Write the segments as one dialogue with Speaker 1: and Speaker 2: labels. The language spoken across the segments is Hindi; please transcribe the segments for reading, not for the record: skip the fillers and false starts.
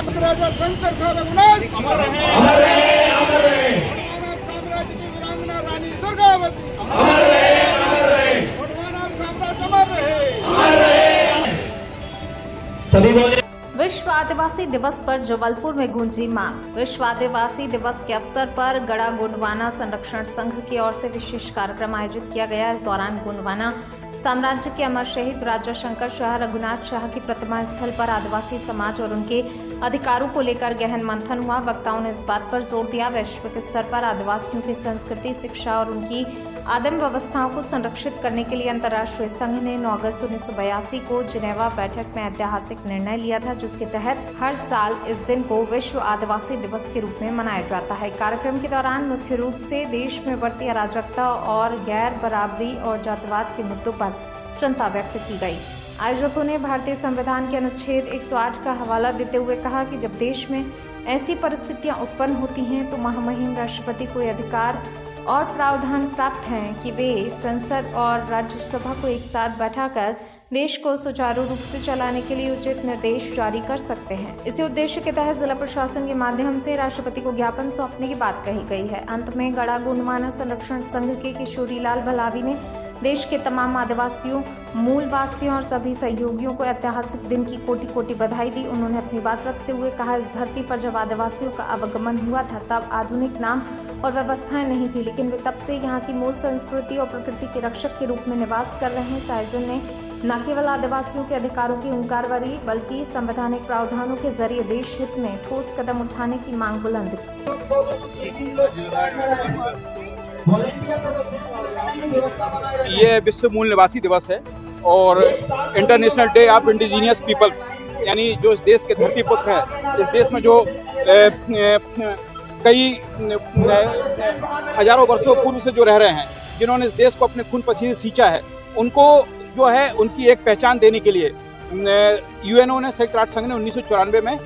Speaker 1: राजा शंकर साहब रघुनाथ
Speaker 2: अमर रहे, अमर रहे, अमर रहे।
Speaker 1: गोंडवाना साम्राज्य की वीरांगना रानी दुर्गावती
Speaker 2: अमर रहे, अमर रहे,
Speaker 1: गोंडवाना साम्राज्य अमर रहे।
Speaker 2: अमर रहे। सभी बोले।
Speaker 3: विश्व आदिवासी दिवस पर जबलपुर में गूंजी मांग। विश्व आदिवासी दिवस के अवसर पर गड़ा गोंडवाना संरक्षण संघ की ओर से विशेष कार्यक्रम आयोजित किया गया। इस दौरान गोंडवाना साम्राज्य के अमर शहीद राजा शंकर शाह रघुनाथ शाह की प्रतिमा स्थल पर आदिवासी समाज और उनके अधिकारों को लेकर गहन मंथन हुआ। वक्ताओं ने इस बात पर जोर दिया, वैश्विक स्तर पर आदिवासियों की संस्कृति, शिक्षा और उनकी आदिम व्यवस्थाओं को संरक्षित करने के लिए अंतर्राष्ट्रीय संघ ने 9 अगस्त 1982 को जिनेवा बैठक में ऐतिहासिक निर्णय लिया था, जिसके तहत हर साल इस दिन को विश्व आदिवासी दिवस के रूप में मनाया जाता है। कार्यक्रम के दौरान मुख्य रूप से देश में बढ़ती अराजकता और गैर बराबरी और जातिवाद के मुद्दों पर चिंता व्यक्त की गई। आयोजकों ने भारतीय संविधान के अनुच्छेद 108 का हवाला देते हुए कहा कि जब देश में ऐसी परिस्थितियां उत्पन्न होती हैं तो महामहिम राष्ट्रपति को यह अधिकार और प्रावधान प्राप्त हैं कि वे संसद और राज्यसभा को एक साथ बैठाकर देश को सुचारू रूप से चलाने के लिए उचित निर्देश जारी कर सकते हैं। इसी उद्देश्य के तहत जिला प्रशासन के माध्यम से राष्ट्रपति को ज्ञापन सौंपने की बात कही गई है। अंत में गड़ा गोंडवाना संरक्षण संघ के किशोरीलाल भलावी ने देश के तमाम आदिवासियों, मूलवासियों और सभी सहयोगियों को ऐतिहासिक दिन की कोटि कोटि बधाई दी। उन्होंने अपनी बात रखते हुए कहा, इस धरती पर जब आदिवासियों का आवागमन हुआ था तब आधुनिक नाम और व्यवस्थाएं नहीं थी, लेकिन वे तब से यहाँ की मूल संस्कृति और प्रकृति के रक्षक के रूप में निवास कर रहे हैं। साइजन ने न केवल आदिवासियों के अधिकारों की हुंकार भरी बल्कि संवैधानिक प्रावधानों के जरिए देश हित में ठोस कदम उठाने की मांग बुलंद की।
Speaker 4: ये विश्व मूल निवासी दिवस है और international day of indigenous peoples, यानी जो इस देश के धरती पुत्र हैं, इस देश में जो कई हजारों वर्षों पूर्व से जो रह रहे हैं, जिन्होंने इस देश को अपने खून पसीने सींचा है, उनको जो है उनकी एक पहचान देने के लिए यूएनओ ने, संयुक्त राष्ट्र संघ ने 1994 में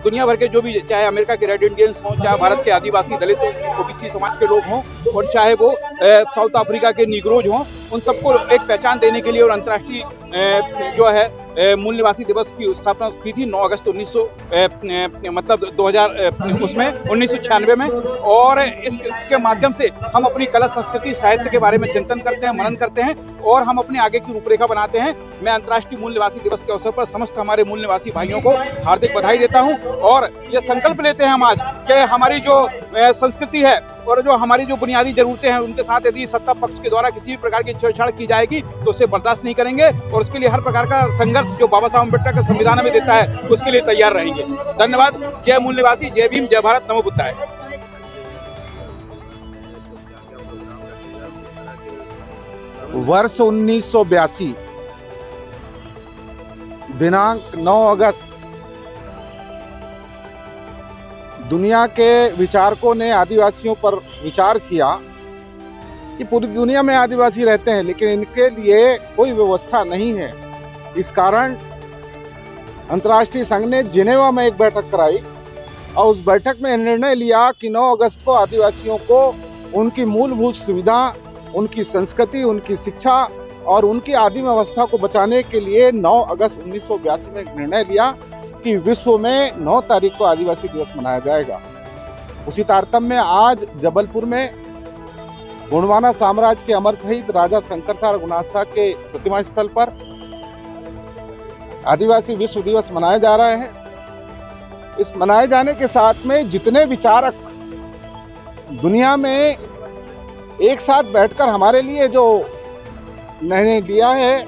Speaker 4: दुनिया भर के जो भी, चाहे अमेरिका के रेड इंडियंस हों, चाहे भारत के आदिवासी दलित ओबीसी समाज के लोग हों, और चाहे वो साउथ अफ्रीका के निग्रोज हों, उन सबको एक पहचान देने के लिए और अंतर्राष्ट्रीय जो है मूल निवासी दिवस की स्थापना की थी 9 अगस्त 1996 में। और इसके माध्यम से हम अपनी कला, संस्कृति, साहित्य के बारे में चिंतन करते हैं, मनन करते हैं और हम अपने आगे की रूपरेखा बनाते हैं। मैं अंतर्राष्ट्रीय मूल निवासी दिवस के अवसर पर समस्त हमारे मूल निवासी भाइयों को हार्दिक बधाई देता हूं और ये संकल्प लेते हैं हम आज कि हमारी जो संस्कृति है और जो हमारी जो बुनियादी जरूरतें हैं, उनके साथ यदि सत्ता पक्ष के द्वारा किसी भी प्रकार की छेड़छाड़ की जाएगी तो उसे बर्दाश्त नहीं करेंगे और उसके लिए हर प्रकार का संघर्ष जो बाबा साहब अम्बेडकर का संविधान में देता है उसके लिए तैयार रहेंगे। धन्यवाद। जय मूल निवासी, जय भीम, जय भारत, नमो बुद्धाय।
Speaker 5: वर्ष 1982 दिनांक 9 अगस्त दुनिया के विचारकों ने आदिवासियों पर विचार किया कि पूरी दुनिया में आदिवासी रहते हैं लेकिन इनके लिए कोई व्यवस्था नहीं है। इस कारण अंतर्राष्ट्रीय संघ ने जिनेवा में एक बैठक कराई और उस बैठक में निर्णय लिया कि 9 अगस्त को आदिवासियों को उनकी मूलभूत सुविधा, उनकी संस्कृति, उनकी शिक्षा और उनकी आदिम अवस्था को बचाने के लिए 9 अगस्त 1982 में एक निर्णय लिया कि विश्व में 9 तारीख को आदिवासी दिवस मनाया जाएगा। उसी तारतम्य में आज जबलपुर में गोंडवाना साम्राज्य के अमर शहीद राजा शंकर शाह रघुनाथ शाह के प्रतिमा स्थल पर आदिवासी विश्व दिवस मनाया जा रहा है। इस मनाए जाने के साथ में जितने विचारक दुनिया में एक साथ बैठकर हमारे लिए जो निर्णय लिया है,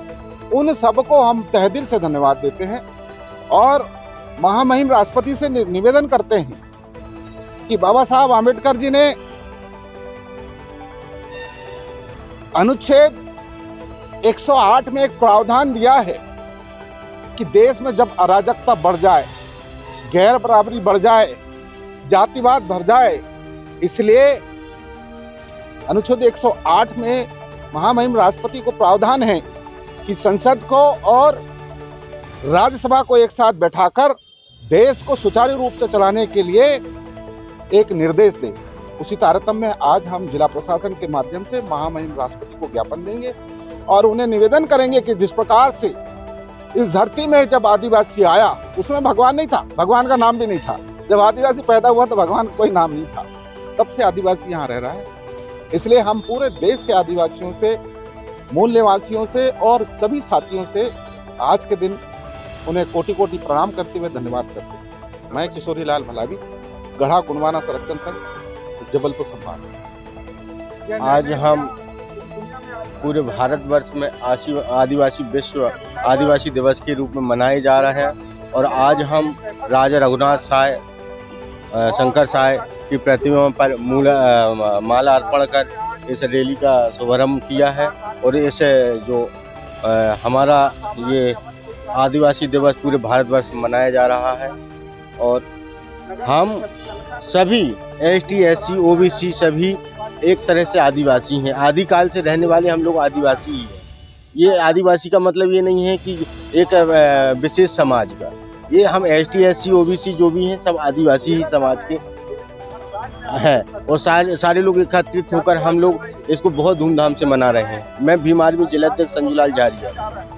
Speaker 5: उन सबको हम तहे दिल से धन्यवाद देते हैं और महामहिम राष्ट्रपति से निवेदन करते हैं कि बाबा साहब आम्बेडकर जी ने अनुच्छेद 108 में एक प्रावधान दिया है कि देश में जब अराजकता बढ़ जाए, गैर बराबरी बढ़ जाए, जातिवाद बढ़ जाए, इसलिए अनुच्छेद 108 में महामहिम राष्ट्रपति को प्रावधान है कि संसद को और राज्यसभा को एक साथ बैठाकर देश को सुचारू रूप से चलाने के लिए एक निर्देश दें। उसी तारतम्य में आज हम जिला प्रशासन के माध्यम से महामहिम राष्ट्रपति को ज्ञापन देंगे और उन्हें निवेदन करेंगे कि जिस प्रकार से इस धरती में जब आदिवासी आया उसमें भगवान नहीं था, भगवान का नाम भी नहीं था। जब आदिवासी पैदा हुआ तो भगवान का कोई नाम नहीं था। तब से आदिवासी यहाँ रह रहा है। इसलिए हम पूरे देश के आदिवासियों से, मूल निवासियों से और सभी साथियों से आज के दिन उन्हें कोटि कोटि प्रणाम करते हुए धन्यवाद करते हैं। मैं किशोरी लाल भलावी, गढ़ा गुणवाना संरक्षण संघ, जबलपुर संभाग।
Speaker 6: आज हम पूरे भारतवर्ष में आदिवासी विश्व आदिवासी दिवस के रूप में मनाए जा रहे हैं और आज हम राजा रघुनाथ साय, शंकर साय की प्रतिमा पर माला अर्पण कर इस रैली का शुभारंभ किया है। और इस जो हमारा ये आदिवासी दिवस पूरे भारतवर्ष में मनाया जा रहा है और हम सभी ST SC OBC सभी एक तरह से आदिवासी हैं। आदिकाल से रहने वाले हम लोग आदिवासी ही हैं। ये आदिवासी का मतलब ये नहीं है कि एक विशेष समाज का, ये हम ST SC OBC जो भी हैं सब आदिवासी ही समाज के हैं और सारे लोग एकत्रित होकर हम लोग इसको बहुत धूमधाम से मना रहे हैं। मैं भीम आर्मी जिलाध्यक्ष संजूलाल झारिया।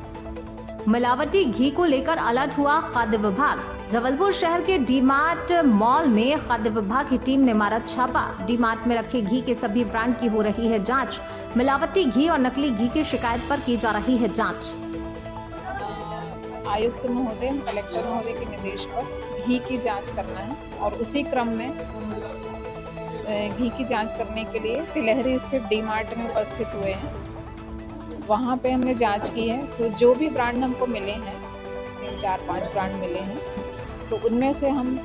Speaker 3: मिलावटी घी को लेकर अलर्ट हुआ खाद्य विभाग। जबलपुर शहर के डी-मार्ट मॉल में खाद्य विभाग की टीम ने मारा छापा। डी-मार्ट में रखे घी के सभी ब्रांड की हो रही है जांच। मिलावटी घी और नकली घी की शिकायत पर की जा रही है जांच।
Speaker 7: आयुक्त महोदय, कलेक्टर महोदय के निर्देश पर घी की जांच करना है और उसी क्रम में घी की जांच करने के लिए तिलहरी स्थित डी-मार्ट में उपस्थित हुए हैं। वहाँ पे हमने जांच की है तो जो भी ब्रांड हमको मिले हैं, 3, 4, 5 ब्रांड मिले हैं, तो उनमें से हम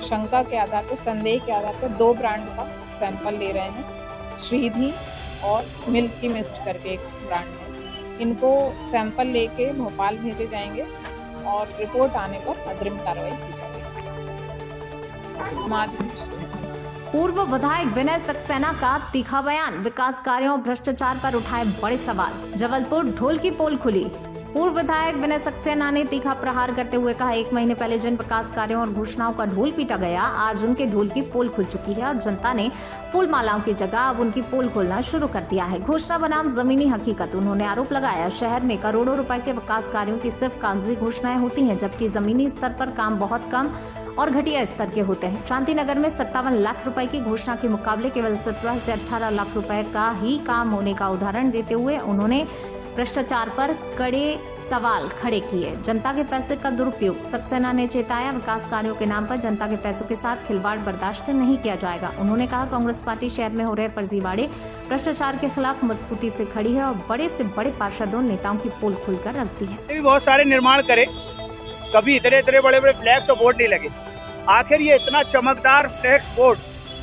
Speaker 7: शंका के आधार पर, संदेह के आधार पर 2 ब्रांड का सैंपल ले रहे हैं। श्रीधी और मिल्क की मिस्ट करके एक ब्रांड है। इनको सैंपल लेके भोपाल भेजे जाएंगे और रिपोर्ट आने पर अग्रिम कार्रवाई की जाएगी।
Speaker 3: पूर्व विधायक विनय सक्सेना का तीखा बयान। विकास कार्यों और भ्रष्टाचार पर उठाए बड़े सवाल। जबलपुर ढोल की पोल खुली। पूर्व विधायक विनय सक्सेना ने तीखा प्रहार करते हुए कहा, 1 महीने पहले जिन विकास कार्यों और घोषणाओं का ढोल पीटा गया, आज उनके ढोल की पोल खुल चुकी है और जनता ने फूल मालाओं की जगह अब उनकी पोल खोलना शुरू कर दिया है। घोषणा बनाम जमीनी हकीकत। उन्होंने आरोप लगाया, शहर में करोड़ों रुपए के विकास कार्यों की सिर्फ कागजी घोषणाएं होती हैं, जबकि जमीनी स्तर पर काम बहुत कम और घटिया स्तर के होते हैं। शांतिनगर में 57 लाख रुपए की घोषणा के मुकाबले केवल 17 से 18 लाख रुपए का ही काम होने का उदाहरण देते हुए उन्होंने भ्रष्टाचार पर कड़े सवाल खड़े किए। जनता के पैसे का दुरुपयोग। सक्सेना ने चेताया, विकास कार्यों के नाम पर जनता के पैसों के साथ खिलवाड़ बर्दाश्त नहीं किया जाएगा। उन्होंने कहा, कांग्रेस पार्टी शहर में हो रहे फर्जीवाड़े, भ्रष्टाचार के खिलाफ मजबूती से खड़ी है और बड़े से बड़े पार्षदों नेताओं की पोल खुलकर रखती है।
Speaker 8: भी बहुत सारे निर्माण करे, कभी इतने बड़े बड़े फ्लैक्स और बोर्ड नहीं लगे। आखिर ये इतना चमकदार फ्लैक्स बोर्ड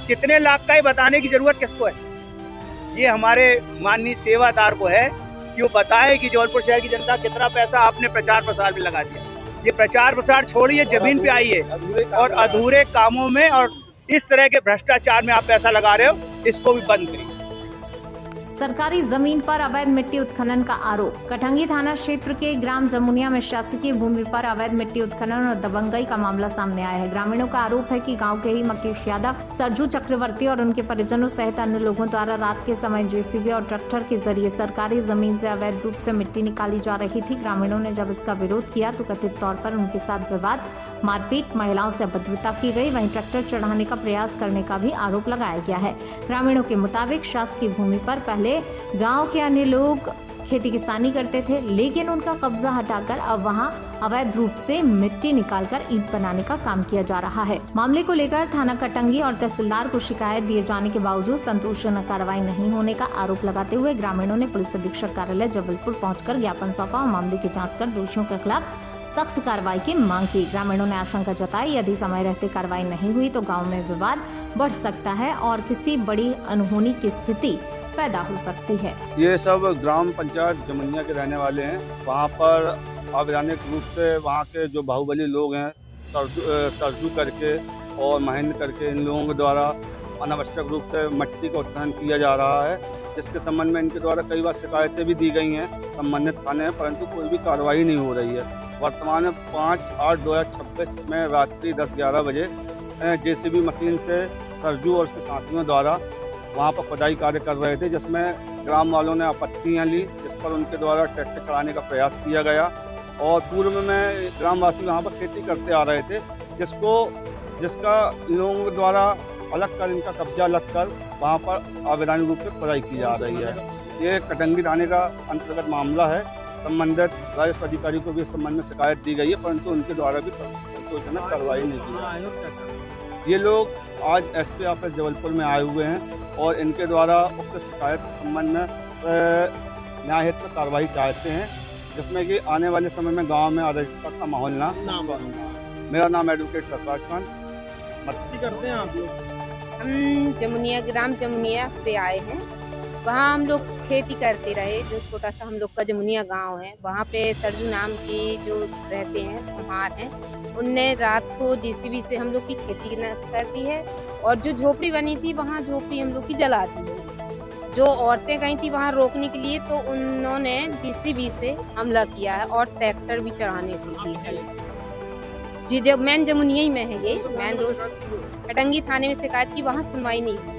Speaker 8: कितने लाख का है, बताने की जरूरत किसको है? ये हमारे माननीय सेवादार को है कि वो बताए कि जबलपुर शहर की जनता कितना पैसा आपने प्रचार प्रसार में लगा दिया। ये प्रचार प्रसार छोड़िए, जमीन पे आइए और अधूरे कामों में और इस तरह के भ्रष्टाचार में आप पैसा लगा रहे हो, इसको भी बंद करिए।
Speaker 3: सरकारी जमीन पर अवैध मिट्टी उत्खनन का आरोप। कटंगी थाना क्षेत्र के ग्राम जमुनिया में शासकीय भूमि पर अवैध मिट्टी उत्खनन और दबंगई का मामला सामने आया है। ग्रामीणों का आरोप है कि गांव के ही मकेश यादव, सरजू चक्रवर्ती और उनके परिजनों सहित अन्य लोगों द्वारा रात के समय JCB और ट्रैक्टर के जरिए सरकारी जमीन से अवैध रूप से मिट्टी निकाली जा रही थी। ग्रामीणों ने जब इसका विरोध किया तो कथित तौर पर उनके साथ विवाद, मारपीट, महिलाओं से अभद्रता की गई। वहीं ट्रैक्टर चढ़ाने का प्रयास करने का भी आरोप लगाया गया है। ग्रामीणों के मुताबिक शासकीय भूमि पर पहले गांव के अन्य लोग खेती किसानी करते थे, लेकिन उनका कब्जा हटाकर अब वहां अवैध रूप से मिट्टी निकालकर ईंट बनाने का काम किया जा रहा है। मामले को लेकर थाना कटंगी और तहसीलदार को शिकायत दिए जाने के बावजूद संतोषजनक कार्रवाई नहीं होने का आरोप लगाते हुए ग्रामीणों ने पुलिस अधीक्षक कार्यालय जबलपुर पहुंचकर ज्ञापन सौंपा और मामले की जाँच कर दोषियों के खिलाफ सख्त कार्रवाई की मांग की। ग्रामीणों ने आशंका जताई, यदि समय रहते कार्रवाई नहीं हुई तो गांव में विवाद बढ़ सकता है और किसी बड़ी अनहोनी की स्थिति पैदा हो सकती है।
Speaker 9: ये सब ग्राम पंचायत जमुनिया के रहने वाले हैं। वहाँ पर अवैधानिक रूप से वहाँ के जो बाहुबली लोग हैं, सरजू करके और महेंद्र करके, इन लोगों के द्वारा अनावश्यक रूप से मिट्टी का उत्खनन किया जा रहा है, जिसके संबंध में इनके द्वारा कई बार शिकायतें भी दी गई हैं संबंधित थाने में, परंतु कोई भी कार्रवाई नहीं हो रही है। वर्तमान में 5/8/2026 में रात्रि 10-11 बजे JCB मशीन से सरजू और उसके साथियों द्वारा वहाँ पर खुदाई कार्य कर रहे थे, जिसमें ग्राम वालों ने आपत्तियाँ ली, जिस पर उनके द्वारा ट्रैक्टर चलाने का प्रयास किया गया। और पूर्व में ग्रामवासी वहाँ पर खेती करते आ रहे थे, जिसका इन लोगों द्वारा अलग कर इनका कब्जा लगकर वहाँ पर अवैधानिक रूप से खुदाई की जा रही है। ये कटंगी थाने का अंतर्गत मामला है। संबंधित राजस्व अधिकारी को भी इस संबंध में शिकायत दी गई है, परंतु उनके द्वारा भी संतोषजनक कार्रवाई नहीं की गई। ये लोग आज एसपी ऑफिस जबलपुर में आए हुए हैं और इनके द्वारा उक्त शिकायत के संबंध में न्यायहित में कार्रवाई चाहते हैं, जिसमें कि आने वाले समय में गांव में अराजकता का माहौल ना। मेरा नाम एडवोकेट सरफराज खान।
Speaker 10: करते हैं आप लोग?
Speaker 11: हम जमुनिया, ग्राम जमुनिया से आए हैं। वहाँ हम लोग खेती करते रहे। जो छोटा सा हम लोग का जमुनिया गांव है, वहाँ पे सरजू नाम की जो रहते हैं कुम्हार हैं, उनने रात को जेसीबी से हम लोग की खेती कर दी है। और जो झोपड़ी बनी थी, वहाँ झोपड़ी हम लोग की जला दी है। जो औरतें गई थी वहाँ रोकने के लिए, तो उन्होंने जेसीबी से हमला किया है और ट्रैक्टर भी चढ़ाने दी है। जी, जब मेन जमुनिया ही में है, ये मेन रोड कटंगी थाने में शिकायत की, वहाँ सुनवाई नहीं हुई।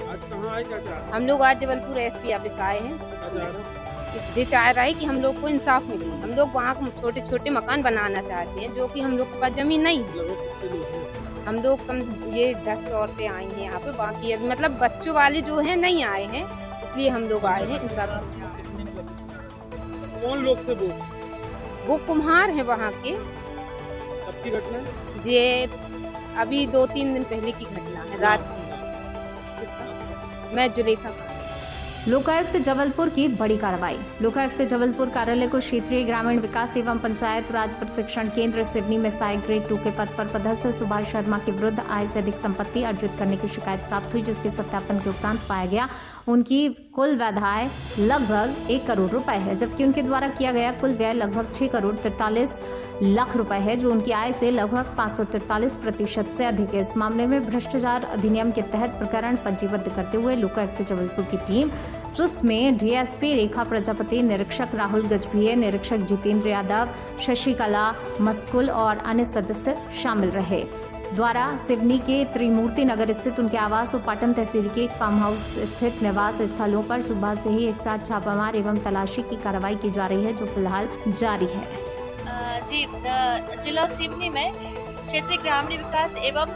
Speaker 11: हम लोग आज जबलपुर एसपी ऑफिस आए हैं। ये चाह रहा है कि हम लोग को इंसाफ मिले। हम लोग वहाँ छोटे छोटे मकान बनाना चाहते हैं, जो कि हम लोग के पास जमीन नहीं है। हम लोग कम ये 10 औरतें आई हैं यहाँ पे, बाकी अभी मतलब बच्चों वाले जो हैं नहीं आए हैं, इसलिए हम लोग आए हैं इंसाफ।
Speaker 10: कौन लोग थे
Speaker 11: वो कुम्हार हैं वहाँ के।
Speaker 10: कब की घटना?
Speaker 11: ये अभी 2-3 दिन पहले की घटना है, रात की। मैं जुलेखा।
Speaker 3: लोकायुक्त जबलपुर की बड़ी कार्रवाई। लोकायुक्त जबलपुर कार्यालय को क्षेत्रीय ग्रामीण विकास एवं पंचायत राज प्रशिक्षण केंद्र सिवनी में सहायक ग्रेड 2 के पद पर पदस्थ सुभाष शर्मा के विरुद्ध आय से अधिक संपत्ति अर्जित करने की शिकायत प्राप्त हुई, जिसके सत्यापन के उपरांत पाया गया उनकी कुल वैध आय लगभग 1 करोड़ रुपए है, जबकि उनके द्वारा किया गया कुल व्यय लगभग 6 करोड़ 43 लाख रुपए है, जो उनकी आय से लगभग 543% से अधिक है। इस मामले में भ्रष्टाचार अधिनियम के तहत प्रकरण पंजीबद्ध करते हुए लोकायुक्त जबलपुर की टीम, जिसमें डीएसपी रेखा प्रजापति, निरीक्षक राहुल गजभिये, निरीक्षक जितेंद्र यादव, शशिकला मस्कुल और अन्य सदस्य शामिल रहे, द्वारा सिवनी के त्रिमूर्ति नगर स्थित उनके आवास और पाटन तहसील के एक फार्म हाउस स्थित निवास स्थलों पर सुबह से ही एक साथ छापामार एवं तलाशी की कार्रवाई की जा रही है, जो फिलहाल जारी है।
Speaker 12: जी, जिला सिवनी में क्षेत्रीय ग्रामीण विकास एवं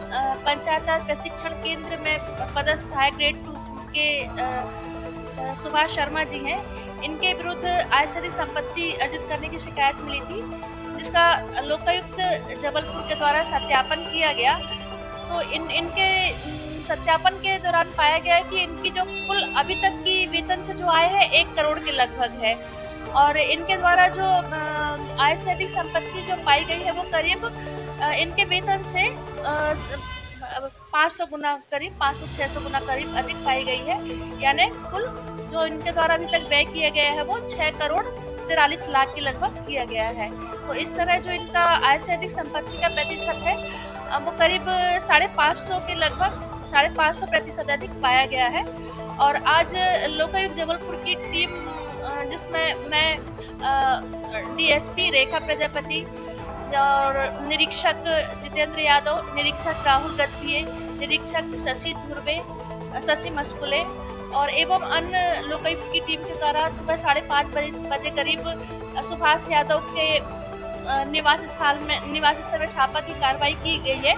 Speaker 12: पंचायत राज प्रशिक्षण केंद्र में पदस्थ सहायक ग्रेड 2 के सुभाष शर्मा जी हैं। इनके विरुद्ध आय से अधिक संपत्ति अर्जित करने की शिकायत मिली थी, जिसका लोकायुक्त जबलपुर के द्वारा सत्यापन किया गया। तो इनके सत्यापन के दौरान पाया गया कि इनकी जो कुल अभी तक की वेतन से जो आय है 1 करोड़ के लगभग है, और इनके द्वारा जो आय से अधिक संपत्ति जो पाई गई है वो करीब इनके वेतन से 500 गुना करीब 500-600 गुना करीब अधिक पाई गई है। यानी कुल जो इनके द्वारा अभी तक व्यय किया गया है वो 6 करोड़ 43 लाख के लगभग किया गया है। तो इस तरह जो इनका आय से अधिक संपत्ति का प्रतिशत है वो करीब 550 के लगभग 550% अधिक पाया गया है। और आज लोकायुक्त जबलपुर की टीम, जिसमें मैं डीएसपी रेखा प्रजापति और निरीक्षक जितेंद्र यादव, निरीक्षक राहुल गजभिये, निरीक्षक शशि मस्कुले और एवं अन्य लोकायुक्त की टीम के द्वारा सुबह 5:30 बजे करीब सुभाष यादव के निवास स्थल में छापा की कार्रवाई की गई है,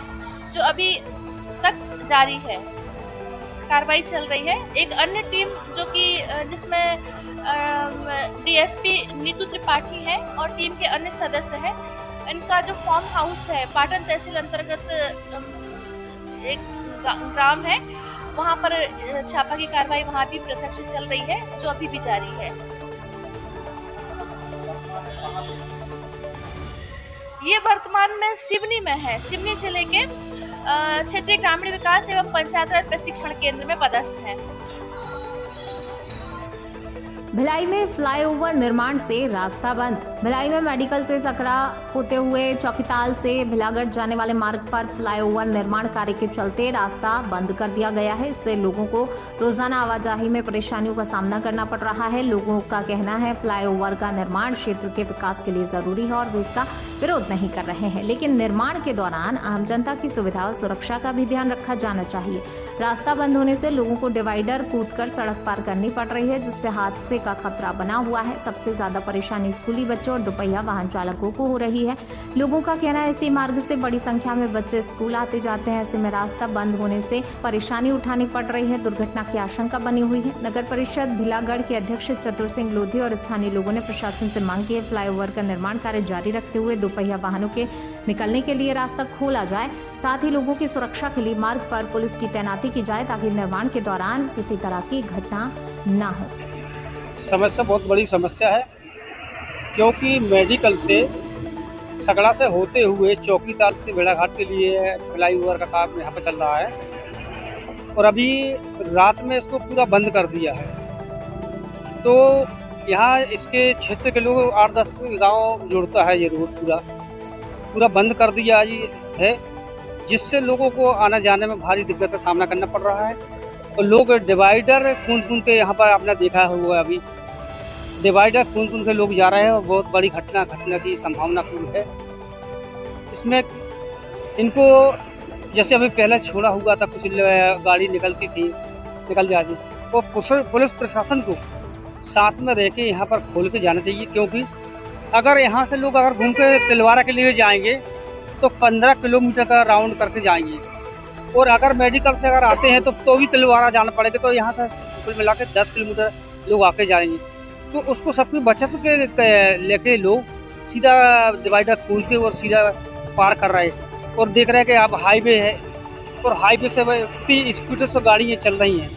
Speaker 12: जो अभी तक जारी है, कार्रवाई चल रही है। एक अन्य टीम जो कि जिसमें डीएसपी नीतू त्रिपाठी है और टीम के अन्य सदस्य हैं, इनका जो फार्म हाउस है पाटन तहसील अंतर्गत एक ग्राम है, वहां पर छापा की कार्रवाई वहां भी प्रत्यक्ष चल रही है, जो अभी भी जारी है। ये वर्तमान में सिवनी में है। सिवनी जिले के क्षेत्रीय ग्रामीण विकास एवं पंचायत राज प्रशिक्षण केंद्र में पदस्थ है।
Speaker 3: भिलाई में फ्लाईओवर निर्माण से रास्ता बंद। भिलाई में मेडिकल से सकरा होते हुए चौकीताल से भिलागढ़ जाने वाले मार्ग पर फ्लाईओवर निर्माण कार्य के चलते रास्ता बंद कर दिया गया है। इससे लोगों को रोजाना आवाजाही में परेशानियों का सामना करना पड़ रहा है। लोगों का कहना है फ्लाईओवर का निर्माण क्षेत्र के विकास के लिए जरूरी है और वे इसका विरोध नहीं कर रहे हैं, लेकिन निर्माण के दौरान आम जनता की सुविधा और सुरक्षा का भी ध्यान रखा जाना चाहिए। रास्ता बंद होने से लोगों को डिवाइडर कूदकर सड़क पार करनी पड़ रही है, जिससे हादसे का खतरा बना हुआ है। सबसे ज्यादा परेशानी स्कूली बच्चों और दोपहिया वाहन चालकों को हो रही है। लोगों का कहना है इसी मार्ग से बड़ी संख्या में बच्चे स्कूल आते जाते हैं। ऐसे में रास्ता बंद होने से परेशानी उठानी पड़ रही है। दुर्घटना की आशंका बनी हुई है। नगर परिषद भिलागढ़ के अध्यक्ष चतुर सिंह लोधी और स्थानीय लोगों ने प्रशासन से मांग की है फ्लाईओवर का निर्माण कार्य जारी रखते हुए दोपहिया वाहनों के निकलने के लिए रास्ता खोला जाए। साथ ही लोगों की सुरक्षा के लिए मार्ग पर पुलिस की तैनाती की जाए ताकि निर्माण के दौरान किसी तरह की घटना न हो।
Speaker 10: समस्या बहुत बड़ी समस्या है, क्योंकि मेडिकल से सगड़ा से होते हुए चौकीताल से भेड़ाघाट के लिए फ्लाईओवर का काम यहाँ पर चल रहा है और अभी रात में इसको पूरा बंद कर दिया है। तो यहाँ इसके क्षेत्र के लोग 8-10 गांव जोड़ता है ये रोड पूरा बंद कर दिया है, जिससे लोगों को आना जाने में भारी दिक्कत का सामना करना पड़ रहा है। और लोग डिवाइडर खून के यहाँ पर आपने देखा हुआ अभी डिवाइडर खून के लोग जा रहे हैं और बहुत बड़ी घटना की संभावना पूरी है। इसमें इनको जैसे अभी पहले छोड़ा हुआ था, कुछ गाड़ी निकल जाती, तो पुलिस प्रशासन को साथ में रह के यहाँ पर खोल के जाना चाहिए, क्योंकि अगर यहाँ से लोग अगर घूम के तिलवारा के लिए जाएंगे तो 15 किलोमीटर का राउंड करके जाएंगे, और अगर मेडिकल से अगर आते हैं तो भी तिलवारा जाना पड़ेगा, तो यहाँ से कुल मिला के 10 किलोमीटर लोग आके जाएंगे। तो उसको सबकी बचत के लेके लोग सीधा डिवाइडर खोल के और सीधा पार कर रहे हैं। और देख रहे हैं कि अब हाईवे है और हाईवे से स्कूटर से गाड़ियाँ चल रही हैं।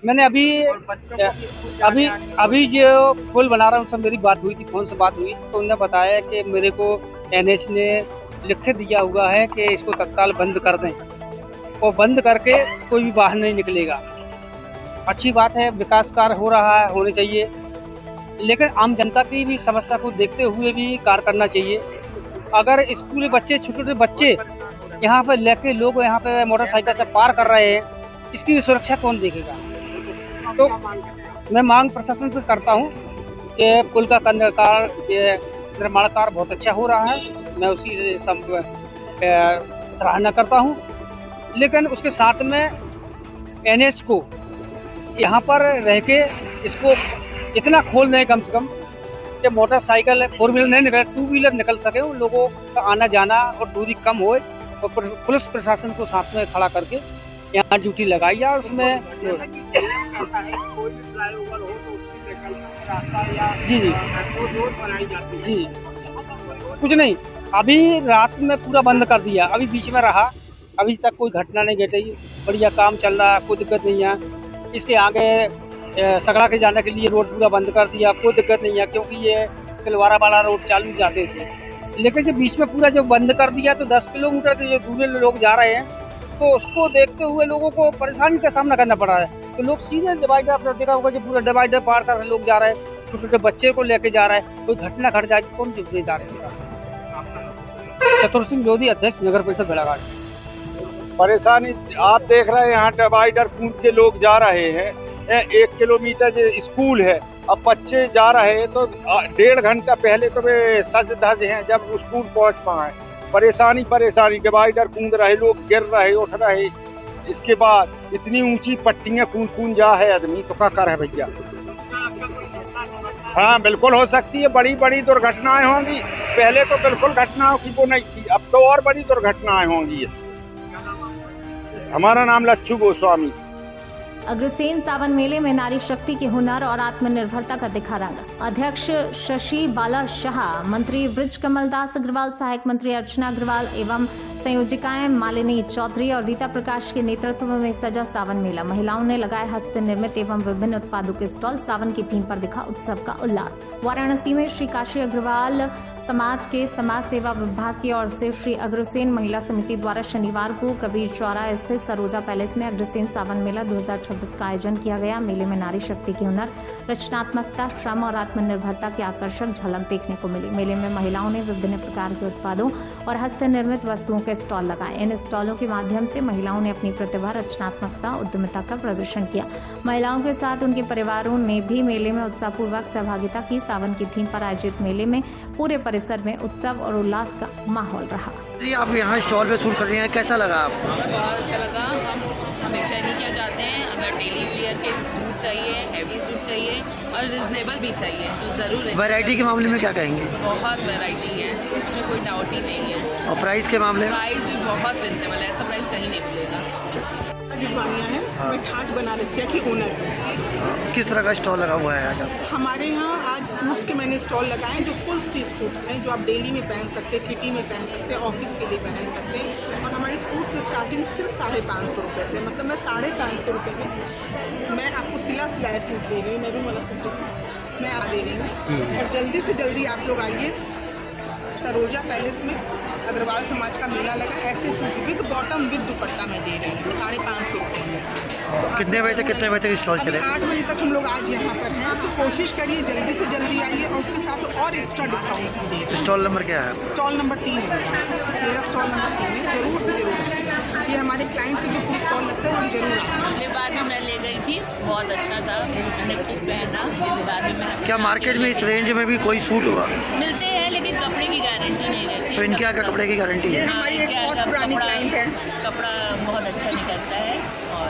Speaker 10: मैंने अभी जो पुल बना रहा हूँ, उनसे मेरी बात हुई थी, फोन से बात हुई, तो उन्होंने बताया कि मेरे को NH ने लिख दिया हुआ है कि इसको तत्काल बंद कर दें और बंद करके कोई भी बाहर नहीं निकलेगा। अच्छी बात है, विकास कार्य हो रहा है, होने चाहिए, लेकिन आम जनता की भी समस्या को देखते हुए भी कार्य करना चाहिए। अगर स्कूली बच्चे, छोटे बच्चे यहाँ पर लेके लोग यहाँ पे मोटरसाइकिल से पार कर रहे हैं, इसकी भी सुरक्षा कौन देखेगा? तो मैं मांग प्रशासन से करता हूँ कि पुल का निर्माण कार्य बहुत अच्छा हो रहा है, मैं उसी सराहना करता हूँ, लेकिन उसके साथ में NH को यहाँ पर रह के इसको इतना खोल दें कम से कम कि मोटरसाइकिल 4 व्हीलर नहीं निकले, 2 व्हीलर निकल सके, उन लोगों का आना जाना और दूरी कम हो, और पुलिस प्रशासन को साथ में खड़ा करके यहाँ ड्यूटी लगाई है। और उसमें जी कुछ नहीं, अभी रात में पूरा बंद कर दिया, अभी बीच में रहा, अभी तक कोई घटना नहीं घटी, बढ़िया काम चल रहा है, कोई दिक्कत नहीं है। इसके आगे सगड़ा के जाने के लिए रोड पूरा बंद कर दिया, कोई दिक्कत नहीं है, क्योंकि ये तिलवारा वाला रोड चालू जाते थे। लेकिन जब बीच में पूरा जो बंद कर दिया तो 10 किलोमीटर के जो दूर लोग जा रहे हैं, तो उसको देखते हुए लोगों को परेशानी का सामना करना पड़ रहा है। तो लोग सीधे डिवाइडर, आपने देखा होगा जो पूरा डिवाइडर पार कर लोग जा रहे हैं, छोटे छोटे बच्चे को लेके जा रहा है, कोई घटना घट जाएगी, कौन जिम्मेदार है इसका? चतुर सिंह लोधी, अध्यक्ष नगर परिषद भेड़ाघाट।
Speaker 5: परेशानी आप देख रहे हैं, यहाँ डिवाइडर कूद के लोग जा रहे हैं। 1 किलोमीटर जो स्कूल है, अब बच्चे जा रहे हैं तो 1.5 घंटा पहले तो वे सज धज हैं जब स्कूल पहुँच पाए। परेशानी डिवाइडर कूद रहे, लोग गिर रहे, उठ रहे। इसके बाद इतनी ऊंची पट्टियां कूद जा है आदमी, तो क्या कर है भैया? हाँ बिल्कुल हो सकती है, बड़ी दुर्घटनाएं होंगी। पहले तो बिल्कुल घटनाओं की वो नहीं थी, अब तो और बड़ी दुर्घटनाएं होंगी इससे। हमारा नाम लच्छू गोस्वामी।
Speaker 3: अग्रसेन सावन मेले में नारी शक्ति के हुनर और आत्मनिर्भरता का दिखा रंग। अध्यक्ष शशि बाला शाह, मंत्री ब्रिज कमल दास अग्रवाल, सहायक मंत्री अर्चना अग्रवाल एवं संयोजिकाएं मालिनी चौधरी और रीता प्रकाश के नेतृत्व में सजा सावन मेला। महिलाओं ने लगाए हस्त निर्मित एवं विभिन्न उत्पादों के स्टॉल। सावन की थीम पर दिखा उत्सव का उल्लास। वाराणसी में श्री काशी अग्रवाल समाज के समाज सेवा विभाग की ओर से श्री अग्रसेन महिला समिति द्वारा शनिवार को कबीर चौराहा स्थित सरोजा पैलेस में अग्रसेन सावन मेला 2026 का आयोजन किया गया। मेले में नारी शक्ति के हुनर, रचनात्मकता, श्रम और आत्मनिर्भरता की आकर्षक झलक देखने को मिली। मेले में महिलाओं ने विभिन्न प्रकार के उत्पादों और हस्त निर्मित वस्तुओं के स्टॉल लगाए। इन स्टॉलों के माध्यम से महिलाओं ने अपनी प्रतिभा, रचनात्मकता, उद्यमिता का प्रदर्शन किया। महिलाओं के साथ उनके परिवारों ने भी मेले में उत्साहपूर्वक सहभागिता की। सावन की थीम पर आयोजित मेले में पूरे परिसर में उत्सव और उल्लास का माहौल रहा।
Speaker 10: जी आप यहाँ स्टॉल पे शूट कर रहे हैं, कैसा लगा आपको?
Speaker 11: बहुत अच्छा लगा। हम हमेशा नहीं क्या चाहते हैं, अगर डेली वेयर के सूट चाहिए, हैवी सूट चाहिए और रिजनेबल भी चाहिए तो ज़रूर है।
Speaker 10: वैरायटी के मामले में क्या कहेंगे?
Speaker 11: बहुत वैरायटी है, इसमें कोई डाउट ही नहीं है।
Speaker 10: और प्राइस के मामले में?
Speaker 11: प्राइस भी बहुत रिजनेबल है, ऐसा प्राइस कहीं नहीं मिलेगा।
Speaker 13: डिवानिया है, मैं ठाठ बनारसिया की ओनर हूँ।
Speaker 10: किस तरह का स्टॉल लगा हुआ है आज आपका?
Speaker 13: हमारे यहाँ आज सूट्स के मैंने स्टॉल लगाए हैं जो फुल स्टिच सूट्स हैं, जो आप डेली में पहन सकते हैं, किटी में पहन सकते हैं, ऑफिस के लिए पहन सकते हैं। और हमारे सूट की स्टार्टिंग सिर्फ 550 रुपये से, मतलब मैं 550 रुपये में मैं आपको सिलाया सूट दे रही हूँ, मैरून वाला सूट मैं आप दे रही हूँ। और जल्दी से जल्दी आप लोग आइए सरोजा पैलेस में, अग्रवाल समाज का मेला लगा, ऐसे सूट विद बॉटम विद दुपट्टा मैं दे रही हूँ 550 रुपये में।
Speaker 10: कितने बजे से कितने बजे तक स्टॉल चलेगा?
Speaker 13: 8 बजे तक हम लोग आज यहाँ पर हैं, तो कोशिश करिए जल्दी से जल्दी आइए और उसके साथ और एक्स्ट्रा डिस्काउंट्स भी दे रहे हैं।
Speaker 10: स्टॉल नंबर क्या है?
Speaker 13: स्टॉल नंबर 3 है, मेरा स्टॉल नंबर 3 है। जरूर से जरूर आइए, ये हमारे क्लाइंट से जो कुछ स्टॉल लगता है वो जरूर आइए।
Speaker 11: पिछले बार भी मैं ले गई थी, बहुत अच्छा था, मैंने खूब पहना। इस बार भी मैं
Speaker 10: क्या मार्केट में इस रेंज में भी कोई सूट होगा?
Speaker 11: मिलते हैं लेकिन कपड़े की गारंटी नहीं रहती।
Speaker 10: तो इनके आगे कपड़े की गारंटी है?
Speaker 13: हमारी एक और पुरानी क्लाइंट है।
Speaker 11: कपड़ा बहुत अच्छा निकलता है और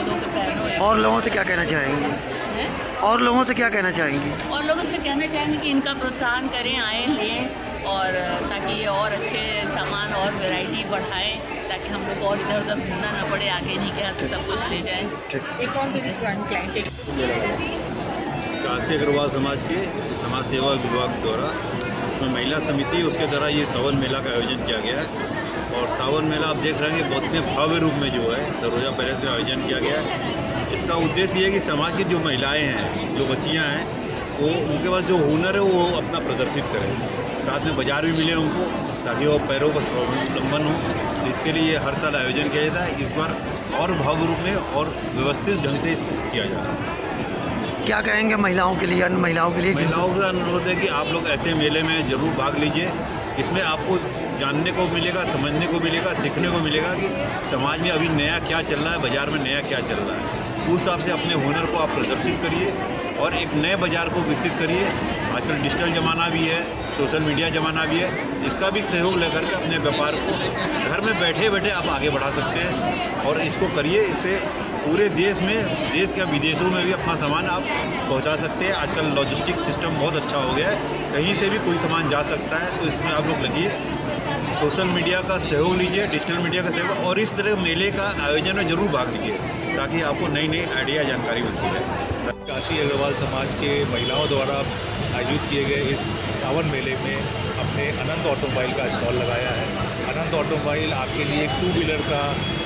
Speaker 11: धो के पहनो।
Speaker 10: और लोगों से क्या कहना चाहेंगे?
Speaker 11: हैं?
Speaker 10: और लोगों से क्या कहना चाहेंगी?
Speaker 11: और लोगों से कहना चाहेंगे कि इनका प्रोत्साहन करें, आए लें और ताकि ये और अच्छे सामान और वैरायटी बढ़ाएं, ताकि हम लोग और इधर उधर घूमना ना पड़े, आगे नहीं के हाथ से सब कुछ ले जाएं।
Speaker 13: एक और मेरी पुरानी क्लाइंट है
Speaker 14: काशी अग्रवाल समाज के समाज सेवा विभाग द्वारा, उसमें महिला समिति उसके द्वारा ये सावन मेला का आयोजन किया गया है। और सावन मेला आप देख रहे हैं कि बहुत भव्य रूप में जो है सरोजा पैलेस में आयोजन किया गया है। इसका उद्देश्य ये है कि समाज की जो महिलाएं हैं, जो बच्चियां हैं, वो उनके पास जो हुनर है वो अपना प्रदर्शित करें, साथ में बाजार भी मिले उनको, ताकि वो पैरों पर स्वावलंबन हो। इसके लिए हर साल आयोजन किया जाता है। इस बार और भव्य रूप में और व्यवस्थित ढंग से इसको किया जा रहा है।
Speaker 10: क्या कहेंगे महिलाओं के लिए, अन्य महिलाओं के लिए?
Speaker 14: महिलाओं का अनुरोध है कि आप लोग ऐसे मेले में ज़रूर भाग लीजिए। इसमें आपको जानने को मिलेगा, समझने को मिलेगा, सीखने को मिलेगा कि समाज में अभी नया क्या चल रहा है, बाज़ार में नया क्या चल रहा है। उस हिसाब से अपने हुनर को आप प्रदर्शित करिए और एक नए बाज़ार को विकसित करिए। आजकल डिजिटल ज़माना भी है, सोशल मीडिया ज़माना भी है, इसका भी सहयोग लेकर के अपने व्यापार को घर में बैठे बैठे आप आगे बढ़ा सकते हैं। और इसको करिए, इससे पूरे देश में, देश या विदेशों में भी अपना सामान आप पहुंचा सकते हैं। आजकल लॉजिस्टिक सिस्टम बहुत अच्छा हो गया है, कहीं से भी कोई सामान जा सकता है। तो इसमें आप लोग लगिए, सोशल मीडिया का सहयोग लीजिए, डिजिटल मीडिया का सहयोग, और इस तरह मेले का आयोजन में ज़रूर भाग लीजिए, ताकि आपको नई नई आइडिया जानकारी मिलती है।
Speaker 15: काशी अग्रवाल समाज के महिलाओं द्वारा आयोजित किए गए इस सावन मेले में अपने अनंत ऑटोमोबाइल का स्टॉल लगाया है। अनंत ऑटोमोबाइल आपके लिए एक 2 व्हीलर का